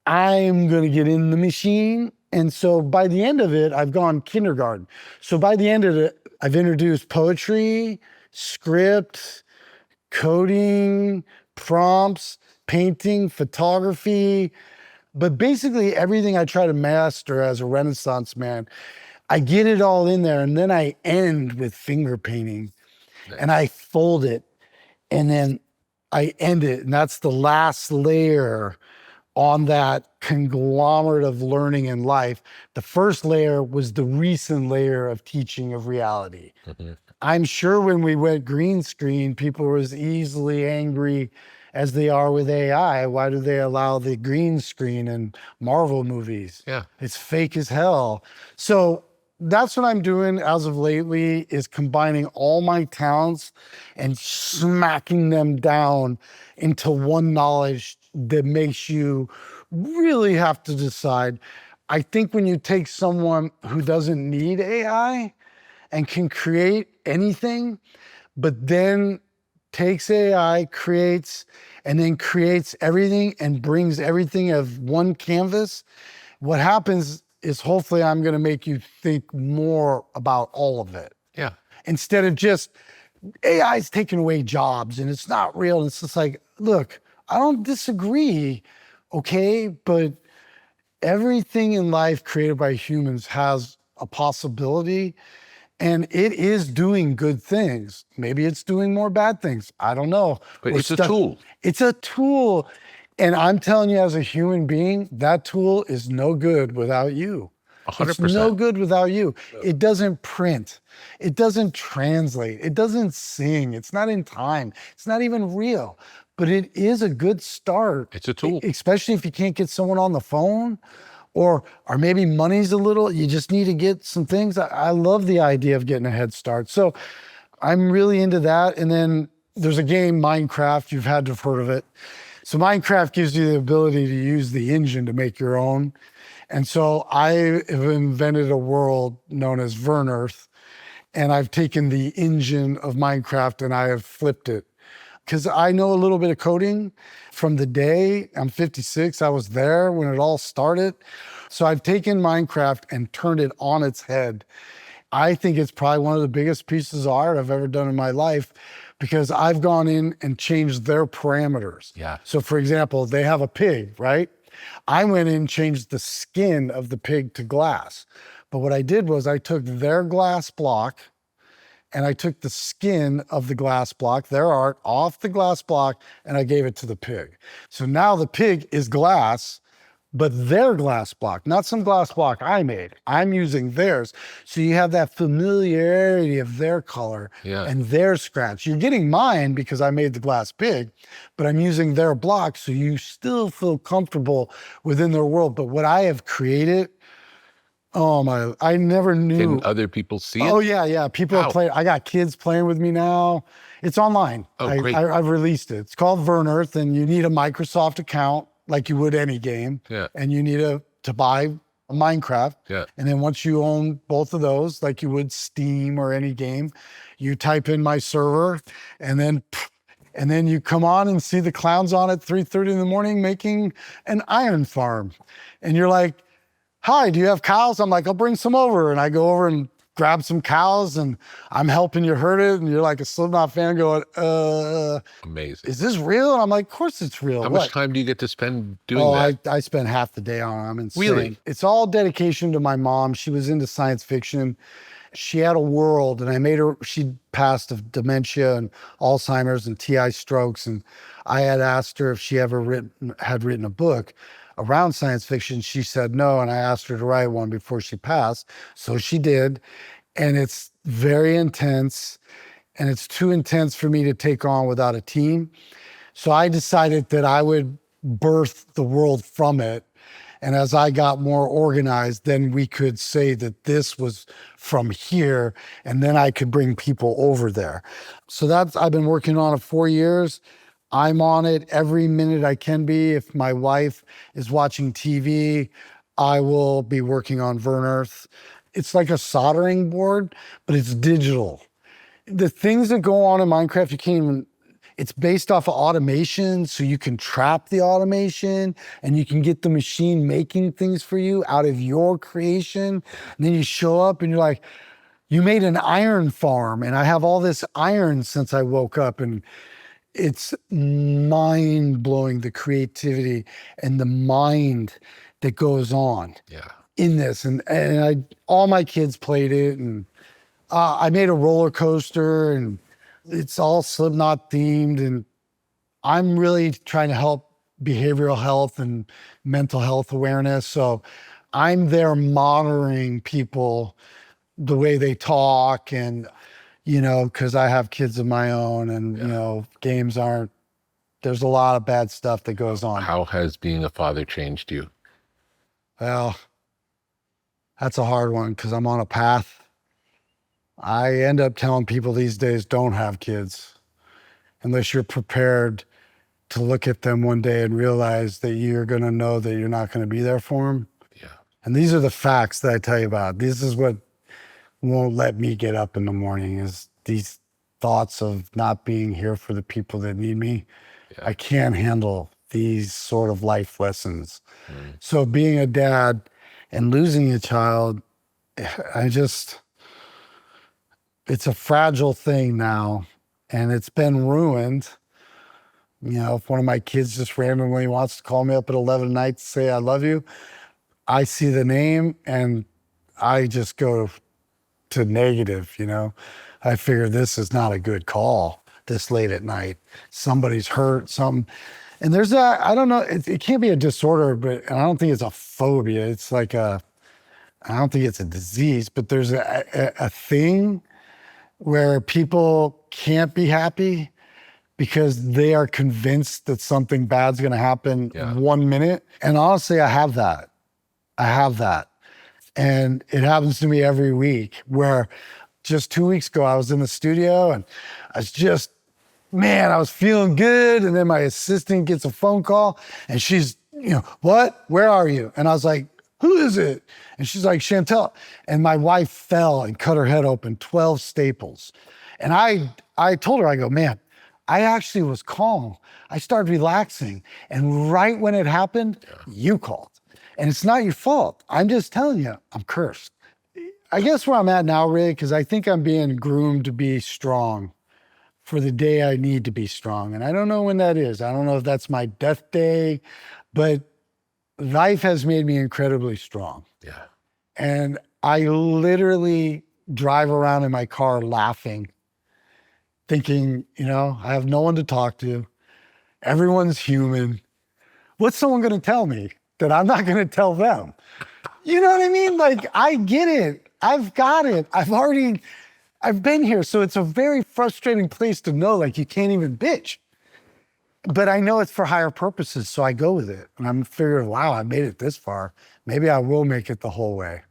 I'm going to get in the machine. And so by the end of it, I've gone kindergarten. So by the end of it, I've introduced poetry, script, coding, prompts, painting, photography, but basically everything I try to master as a Renaissance man, I get it all in there. And then I end with finger painting. Nice. And I fold it and then I end it. And that's the last layer on that conglomerate of learning in life. The first layer was the recent layer of teaching of reality. Mm-hmm. I'm sure when we went green screen, people were as easily angry as they are with AI. Why do they allow the green screen in Marvel movies? Yeah. It's fake as hell. So that's what I'm doing as of lately, is combining all my talents and smacking them down into one knowledge that makes you really have to decide. I think when you take someone who doesn't need AI and can create anything, but then takes AI, creates everything and brings everything of one canvas, what happens is hopefully I'm going to make you think more about all of it. Yeah. Instead of just AI is taking away jobs and it's not real. It's just like, look, I don't disagree, okay? But everything in life created by humans has a possibility, and it is doing good things. Maybe it's doing more bad things. I don't know. But it's a tool. It's a tool. And I'm telling you, as a human being, that tool is no good without you. 100%. It's no good without you. It doesn't print. It doesn't translate. It doesn't sing. It's not in time. It's not even real. But it is a good start. It's a tool. Especially if you can't get someone on the phone, or maybe money's a little, you just need to get some things. I love the idea of getting a head start. So I'm really into that. And then there's a game, Minecraft. You've had to have heard of it. So Minecraft gives you the ability to use the engine to make your own. And so I have invented a world known as Vernearth, and I've taken the engine of Minecraft and I have flipped it. Because I know a little bit of coding from the day. I'm 56, I was there when it all started. So I've taken Minecraft and turned it on its head. I think it's probably one of the biggest pieces of art I've ever done in my life, because I've gone in and changed their parameters. Yeah. So for example, they have a pig, right? I went in and changed the skin of the pig to glass. But what I did was I took their glass block and I took the skin of the glass block, their art, off the glass block, and I gave it to the pig. So now the pig is glass, but their glass block, not some glass block I made. I'm using theirs. So you have that familiarity of their color and their scratch. You're getting mine because I made the glass pig, but I'm using their block, so you still feel comfortable within their world. But what I have created, oh my, I never knew. Can other people see it? Oh yeah. People are playing. I got kids playing with me now. It's online. Oh, great. I've released it. It's called Vernearth, and you need a Microsoft account like you would any game. Yeah. And you need to buy a Minecraft. Yeah. And then once you own both of those, like you would Steam or any game, you type in my server, and then you come on and see the clowns on at 3:30 in the morning making an iron farm. And you're like, hi, do you have cows? I'm like, I'll bring some over. And I go over and grab some cows and I'm helping you herd it. And you're like a Slipknot fan going, Amazing. is this real? And I'm like, of course it's real. How much time do you get to spend doing that? I spend half the day on it. I'm insane. Really? It's all dedication to my mom. She was into science fiction. She had a world, and I made her, she passed of dementia and Alzheimer's and TI strokes. And I had asked her if she ever had written a book around science fiction. She said no, and I asked her to write one before she passed. So she did, and it's very intense, and it's too intense for me to take on without a team. So I decided that I would birth the world from it. And as I got more organized, then we could say that this was from here, and then I could bring people over there. So I've been working on it 4 years. I'm on it every minute I can be. If my wife is watching TV, I will be working on Vernearth. It's like a soldering board, but it's digital. The things that go on in Minecraft, you can't even, it's based off of automation, so you can trap the automation and you can get the machine making things for you out of your creation. And then you show up and you're like, you made an iron farm, and I have all this iron since I woke up. And it's mind-blowing, the creativity and the mind that goes on in this. And all my kids played it, and I made a roller coaster, and it's all Slipknot themed. And I'm really trying to help behavioral health and mental health awareness. So I'm there monitoring people, the way they talk, and because I have kids of my own, and games aren't, there's a lot of bad stuff that goes on. How has being a father changed you? Well, that's a hard one, because I'm on a path. I end up telling people these days, don't have kids unless you're prepared to look at them one day and realize that you're going to know that you're not going to be there for them. Yeah. And these are the facts that I tell you about. This is what won't let me get up in the morning, is these thoughts of not being here for the people that need me. I can't handle these sort of life lessons. So being a dad And losing a child, it's a fragile thing now, and it's been ruined. You know, if one of my kids just randomly wants to call me up at 11 at night to say I love you, I see the name and I just go to negative, you know. I figure this is not a good call this late at night. Somebody's hurt, something. And there's that, I don't know, it can't be a disorder, but I don't think it's a phobia. It's like I don't think it's a disease, but there's a thing where people can't be happy because they are convinced that something bad's gonna happen 1 minute. And honestly, I have that. And it happens to me every week, where just 2 weeks ago, I was in the studio and I was feeling good. And then my assistant gets a phone call and she's, what? Where are you? And I was like, who is it? And she's like, Chantel. And my wife fell and cut her head open, 12 staples. And I told her, I go, man, I actually was calm. I started relaxing. And right when it happened, you called. And it's not your fault. I'm just telling you, I'm cursed. I guess where I'm at now, really, because I think I'm being groomed to be strong for the day I need to be strong. And I don't know when that is. I don't know if that's my death day, but life has made me incredibly strong. Yeah. And I literally drive around in my car laughing, thinking, I have no one to talk to. Everyone's human. What's someone going to tell me that I'm not going to tell them? You know what I mean? Like, I get it. I've got it. I've been here. So it's a very frustrating place to know, like, you can't even bitch. But I know it's for higher purposes, so I go with it. And I'm figuring, wow, I made it this far. Maybe I will make it the whole way.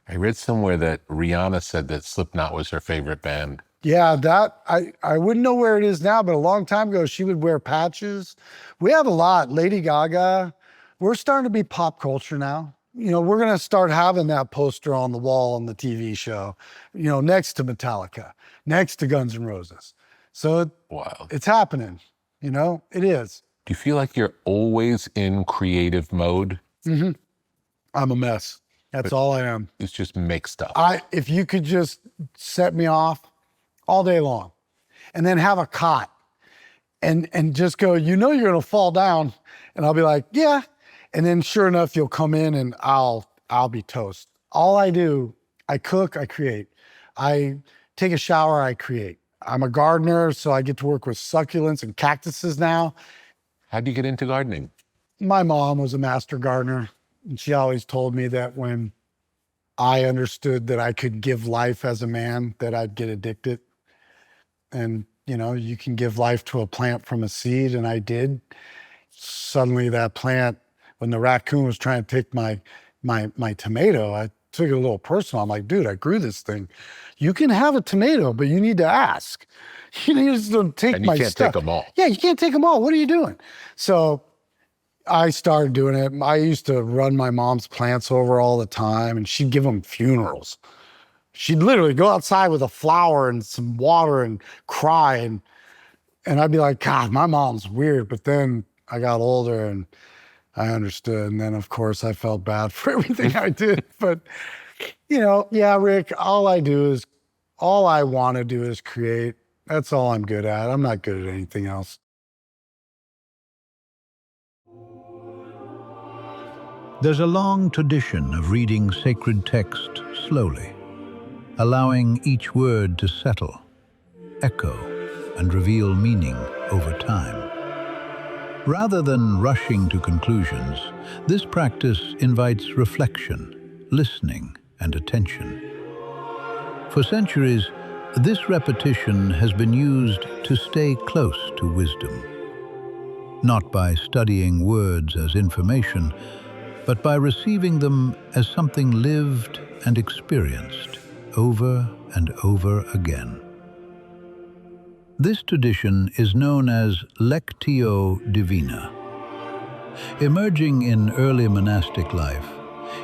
I read somewhere that Rihanna said that Slipknot was her favorite band. Yeah, that, I wouldn't know where it is now, but a long time ago, she would wear patches. We have a lot. Lady Gaga. We're starting to be pop culture now. We're going to start having that poster on the wall on the TV show, next to Metallica, next to Guns N' Roses. So it's happening, it is. Do you feel like you're always in creative mode? Mm-hmm. I'm a mess. That's all I am. It's just make stuff. If you could just set me off all day long and then have a cot and just go, you're going to fall down. And I'll be like, yeah. And then sure enough, you'll come in and I'll be toast. All I do, I cook, I create. I take a shower, I create. I'm a gardener, so I get to work with succulents and cactuses now. How'd you get into gardening? My mom was a master gardener, and she always told me that when I understood that I could give life as a man, that I'd get addicted. And, you can give life to a plant from a seed, and I did. Suddenly that plant, when the raccoon was trying to take my tomato, I took it a little personal. I'm like, dude, I grew this thing. You can have a tomato, but you need to ask. You need to take my stuff. And you can't take them all. Yeah, you can't take them all. What are you doing? So I started doing it. I used to run my mom's plants over all the time, and she'd give them funerals. She'd literally go outside with a flower and some water and cry. And I'd be like, God, my mom's weird. But then I got older and I understood. And then, of course, I felt bad for everything I did. But, yeah, Rick, all I want to do is create. That's all I'm good at. I'm not good at anything else. There's a long tradition of reading sacred text slowly, allowing each word to settle, echo, and reveal meaning over time. Rather than rushing to conclusions, this practice invites reflection, listening, and attention. For centuries, this repetition has been used to stay close to wisdom, not by studying words as information, but by receiving them as something lived and experienced over and over again. This tradition is known as Lectio Divina. Emerging in early monastic life,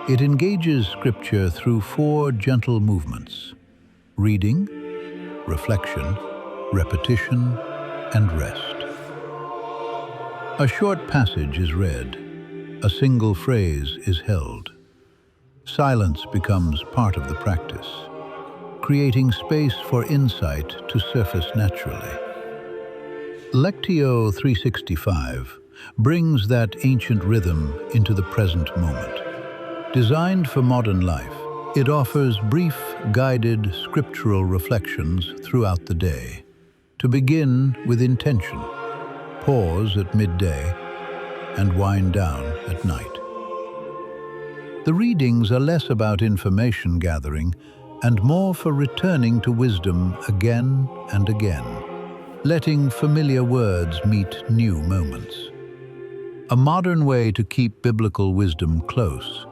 it engages scripture through 4 gentle movements: reading, reflection, repetition, and rest. A short passage is read, a single phrase is held. Silence becomes part of the practice, creating space for insight to surface naturally. Lectio 365 brings that ancient rhythm into the present moment. Designed for modern life, it offers brief, guided scriptural reflections throughout the day. To begin with intention, pause at midday, and wind down at night. The readings are less about information gathering and more for returning to wisdom again and again, letting familiar words meet new moments. A modern way to keep biblical wisdom close,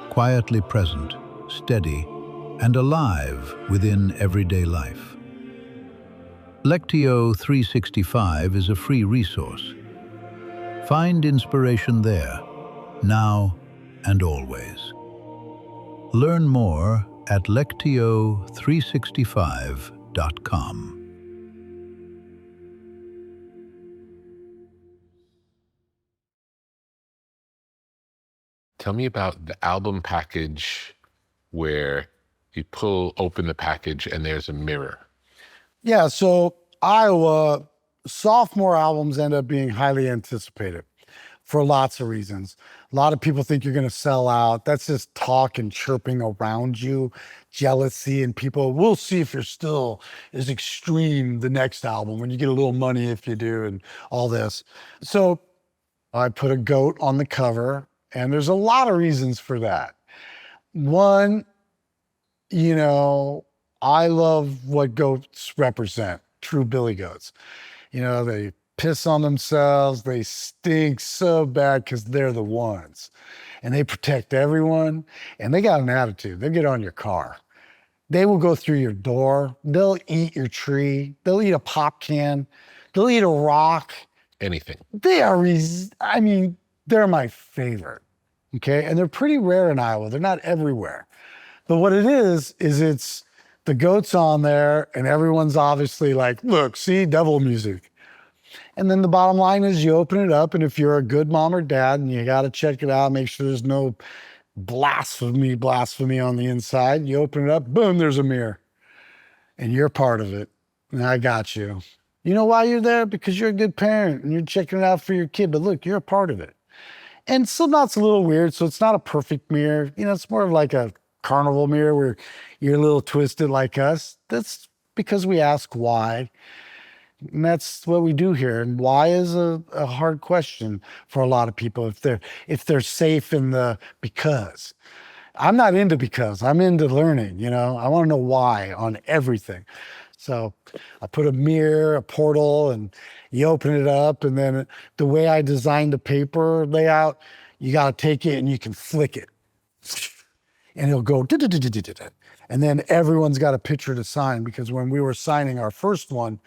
quietly present, steady, and alive within everyday life. Lectio 365 is a free resource. Find inspiration there, now and always. Learn more at lectio365.com. Tell me about the album package where you pull open the package and there's a mirror. Yeah, so Iowa, sophomore albums end up being highly anticipated for lots of reasons. A lot of people think you're going to sell out. That's just talk and chirping around you, jealousy, and people, we'll see if you're still as extreme the next album when you get a little money if you do and all this. So I put a goat on the cover, and there's a lot of reasons for that. One, you know, I love what goats represent, true billy goats. You know, they piss on themselves, they stink so bad because they're the ones. And they protect everyone, and they got an attitude. They'll get on your car. They will go through your door. They'll eat your tree. They'll eat a pop can. They'll eat a rock. Anything. They are, I mean, they're my favorite, okay? And they're pretty rare in Iowa. They're not everywhere. But what it is it's the goats on there, and everyone's obviously like, look, see, devil music. And then the bottom line is you open it up, and if you're a good mom or dad, and you got to check it out, make sure there's no blasphemy on the inside, you open it up, boom, there's a mirror. And you're part of it. And I got you. You know why you're there? Because you're a good parent, and you're checking it out for your kid. But look, you're a part of it. And Slipknot's a little weird, so it's not a perfect mirror. You know, it's more of like a carnival mirror where you're a little twisted like us. That's because we ask why. And that's what we do here. And why is a hard question for a lot of people if they're safe in the because. I'm not into because. I'm into learning, you know. I want to know why on everything. So I put a mirror, a portal, and you open it up. And then the way I designed the paper layout, you got to take it and you can flick it. And it'll go, and then everyone's got a picture to sign, because when we were signing our first one,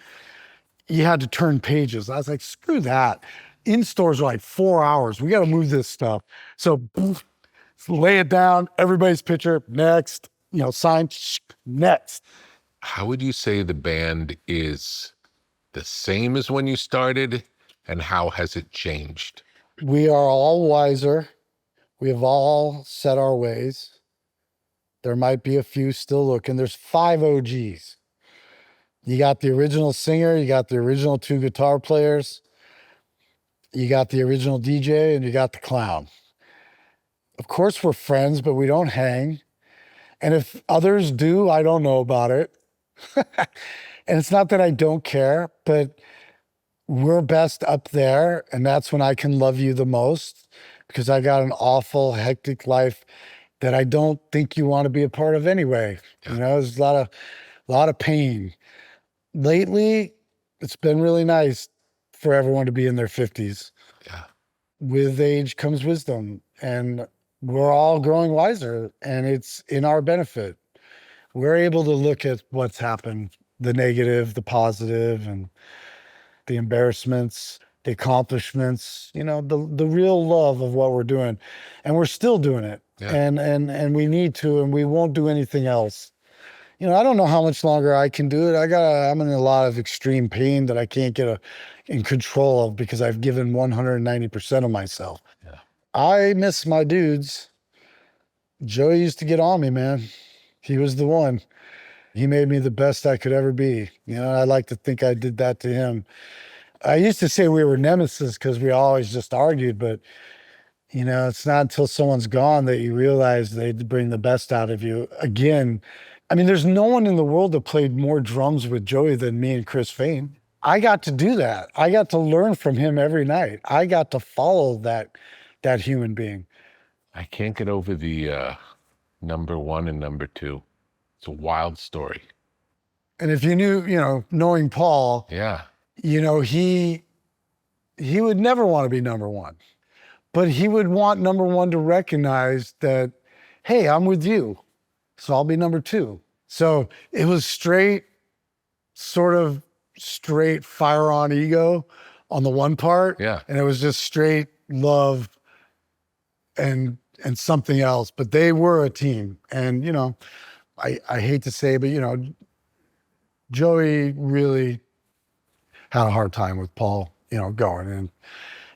you had to turn pages. I was like, screw that. In stores are like 4 hours. We got to move this stuff. So lay it down, everybody's picture, next, you know, sign, next. How would you say the band is the same as when you started, and how has it changed? We are all wiser. We have all set our ways. There might be a few still looking. There's 5 OGs. You got the original singer, you got the original 2 guitar players, you got the original DJ, and you got the clown. Of course, we're friends, but we don't hang. And if others do, I don't know about it. And it's not that I don't care, but we're best up there, and that's when I can love you the most, because I got an awful, hectic life that I don't think you want to be a part of anyway. You know, there's a lot of pain. Lately, it's been really nice for everyone to be in their 50s. Yeah. With age comes wisdom, and we're all growing wiser, and it's in our benefit. We're able to look at what's happened, the negative, the positive, and the embarrassments, the accomplishments, you know, the real love of what we're doing. And we're still doing it. Yeah. And we need to, and we won't do anything else. You know, I don't know how much longer I can do it. I'm in a lot of extreme pain that I can't get in control of, because I've given 190% of myself. Yeah. I miss my dudes. Joey used to get on me, man. He was the one. He made me the best I could ever be. You know, I like to think I did that to him. I used to say we were nemesis because we always just argued, but you know, it's not until someone's gone that you realize they bring the best out of you. Again, I mean, there's no one in the world that played more drums with Joey than me and Chris Fain. I got to do that. I got to learn from him every night. I got to follow that human being. I can't get over the number one and number two. It's a wild story. And if you knew, you know, knowing Paul, Yeah. you know, he would never want to be number one, but he would want number one to recognize that, hey, I'm with you, so I'll be number two. So it was straight fire on ego on the one part. Yeah. And it was just straight love and something else, but they were a team. And, you know, I hate to say, but, you know, Joey really had a hard time with Paul, you know, going. And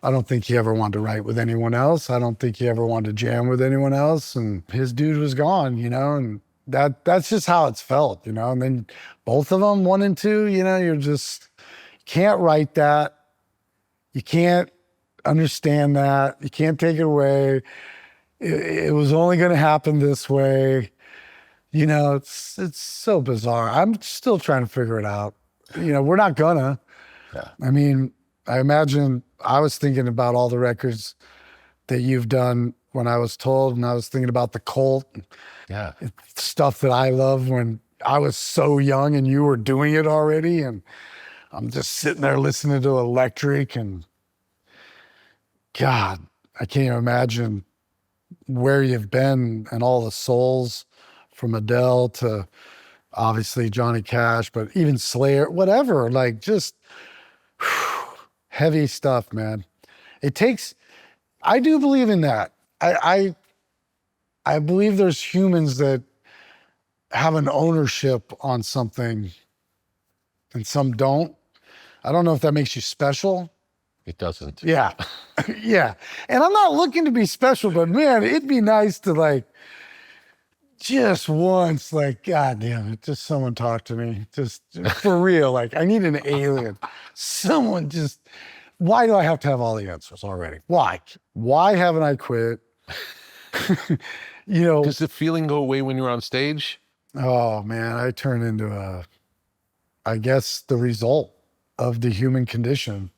I don't think he ever wanted to write with anyone else. I don't think he ever wanted to jam with anyone else. And his dude was gone, you know, and that's just how it's felt, you know. And then both of them, 1 and 2, you know, you can't write that. You can't understand that. You can't take it away. It was only going to happen this way. You know, it's so bizarre. I'm still trying to figure it out. You know, we're not gonna. Yeah. I mean, I imagine I was thinking about all the records that you've done when I was told, and I was thinking about the Cult, Yeah. stuff that I loved when I was so young and you were doing it already. And I'm just sitting there listening to Electric, and God, I can't even imagine where you've been and all the souls from Adele to obviously Johnny Cash, but even Slayer, whatever, like just heavy stuff, man. It takes, I do believe in that. I believe there's humans that have an ownership on something and some don't. I don't know if that makes you special. It doesn't. Yeah. Yeah. And I'm not looking to be special, but man, it'd be nice to like, just once, like, God damn it, just someone talk to me. Just for real. Like, I need an alien. Someone just, why do I have to have all the answers already? Why? Why haven't I quit? You know. Does the feeling go away when you're on stage? Oh, man, I turn into I guess, the result of the human condition.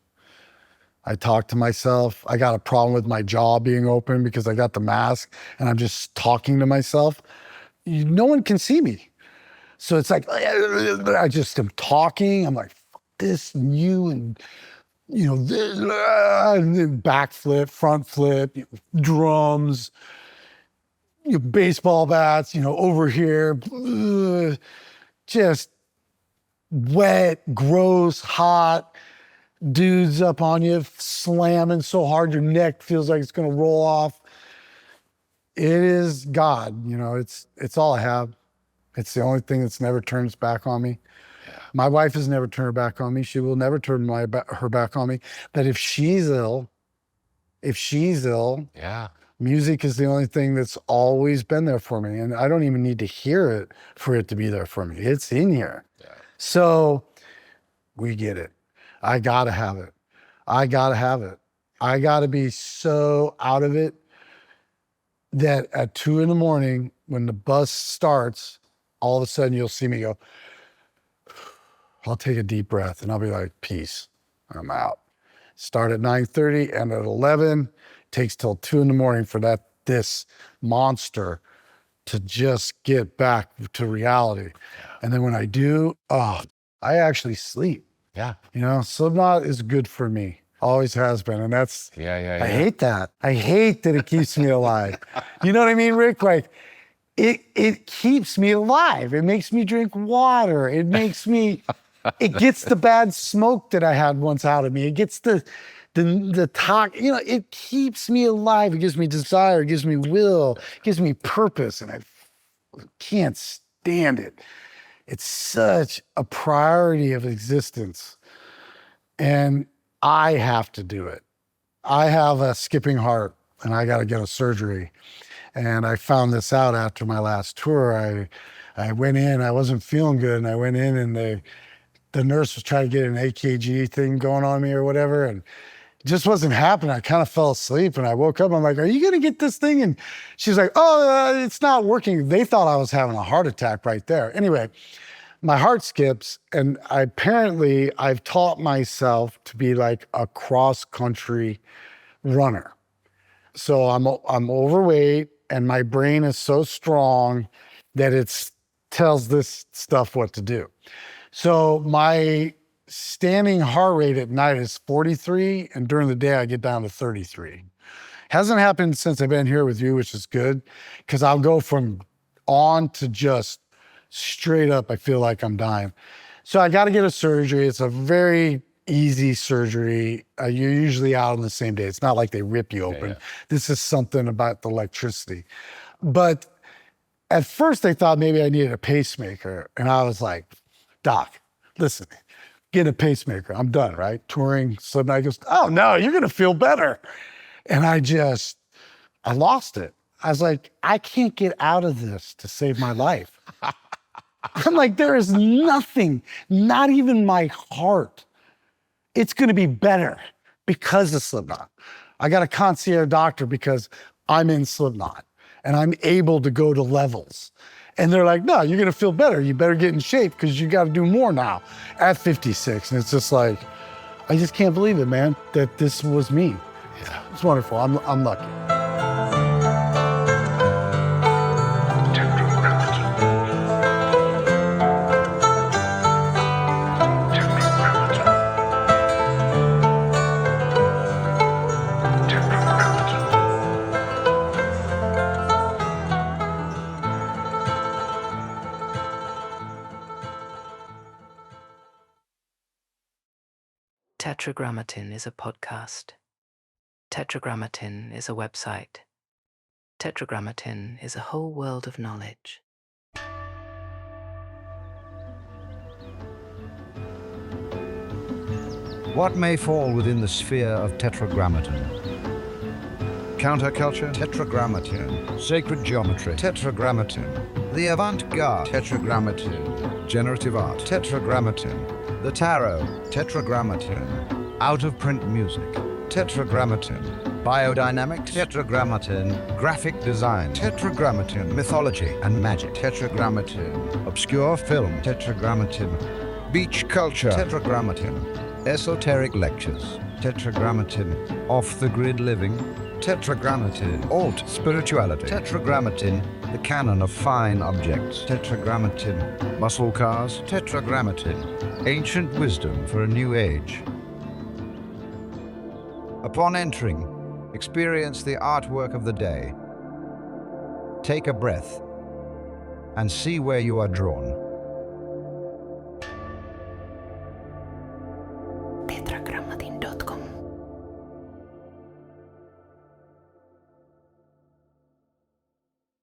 I talk to myself. I got a problem with my jaw being open because I got the mask and I'm just talking to myself. No one can see me. So it's like, I just am talking. I'm like, fuck this and you and, you know, this, and then backflip, front flip, drums, baseball bats, over here, just wet, gross, hot, dudes up on you, slamming so hard your neck feels like it's gonna roll off. It is God, it's all I have. It's the only thing that's never turned its back on me. Yeah. My wife has never turned her back on me. She will never turn her back on me. But if she's ill, yeah, music is the only thing that's always been there for me. And I don't even need to hear it for it to be there for me. It's in here. Yeah. So we get it. I gotta have it. I gotta be so out of it that at 2 a.m, when the bus starts, all of a sudden you'll see me go, I'll take a deep breath and I'll be like, peace, I'm out. Start at 9:30 and at 11, takes till 2 a.m. for this monster to just get back to reality. Yeah. And then when I do, I actually sleep. Yeah. Slipknot is good for me. Always has been. And that's, yeah. I hate that. I hate that it keeps me alive. You know what I mean, Rick? Like, it keeps me alive. It makes me drink water. It makes me, it gets the bad smoke that I had once out of me. It gets the talk, it keeps me alive. It gives me desire. It gives me will. It gives me purpose. And I can't stand it. It's such a priority of existence. And I have to do it. I have a skipping heart. and I got to get a surgery. And I found this out after my last tour. I went in, I wasn't feeling good, and I went in, and the nurse was trying to get an AKG thing going on me or whatever, and it just wasn't happening. I kind of fell asleep, and I woke up. I'm like, "Are you gonna get this thing?" And she's like, "Oh, it's not working." They thought I was having a heart attack right there. Anyway, my heart skips, and I've taught myself to be like a cross-country runner. So I'm overweight, and my brain is so strong that it tells this stuff what to do. So my standing heart rate at night is 43, and during the day I get down to 33. Hasn't happened since I've been here with you, which is good, because I'll go from on to just straight up. I feel like I'm dying. So I got to get a surgery. It's a very easy surgery. You're usually out on the same day. It's not like they rip you open. Yeah. This is something about the electricity. But at first they thought maybe I needed a pacemaker. And I was like, "Doc, listen, get a pacemaker. I'm done, right? Touring, Slipknot." He goes, "Oh no, you're gonna feel better." And I lost it. I was like, I can't get out of this to save my life. I'm like, there is nothing, not even my heart. It's gonna be better because of Slipknot. I got a concierge doctor because I'm in Slipknot and I'm able to go to levels. And they're like, "No, you're gonna feel better. You better get in shape because you gotta do more now at 56. And it's just like, I just can't believe it, man, that this was me. Yeah. It's wonderful. I'm lucky. Tetragrammaton is a podcast. Tetragrammaton is a website. Tetragrammaton is a whole world of knowledge. What may fall within the sphere of Tetragrammaton? Counterculture? Tetragrammaton. Sacred geometry? Tetragrammaton. The avant-garde? Tetragrammaton. Generative art? Tetragrammaton. The tarot? Tetragrammaton. Out-of-print music? Tetragrammaton. Biodynamics? Tetragrammaton. Graphic design? Tetragrammaton. Mythology and magic? Tetragrammaton. Obscure film? Tetragrammaton. Beach culture? Tetragrammaton. Esoteric lectures? Tetragrammaton. Off-the-grid living? Tetragrammaton. Alt spirituality? Tetragrammaton. The canon of fine objects? Tetragrammaton. Muscle cars? Tetragrammaton. Ancient wisdom for a new age. Upon entering, experience the artwork of the day. Take a breath and see where you are drawn.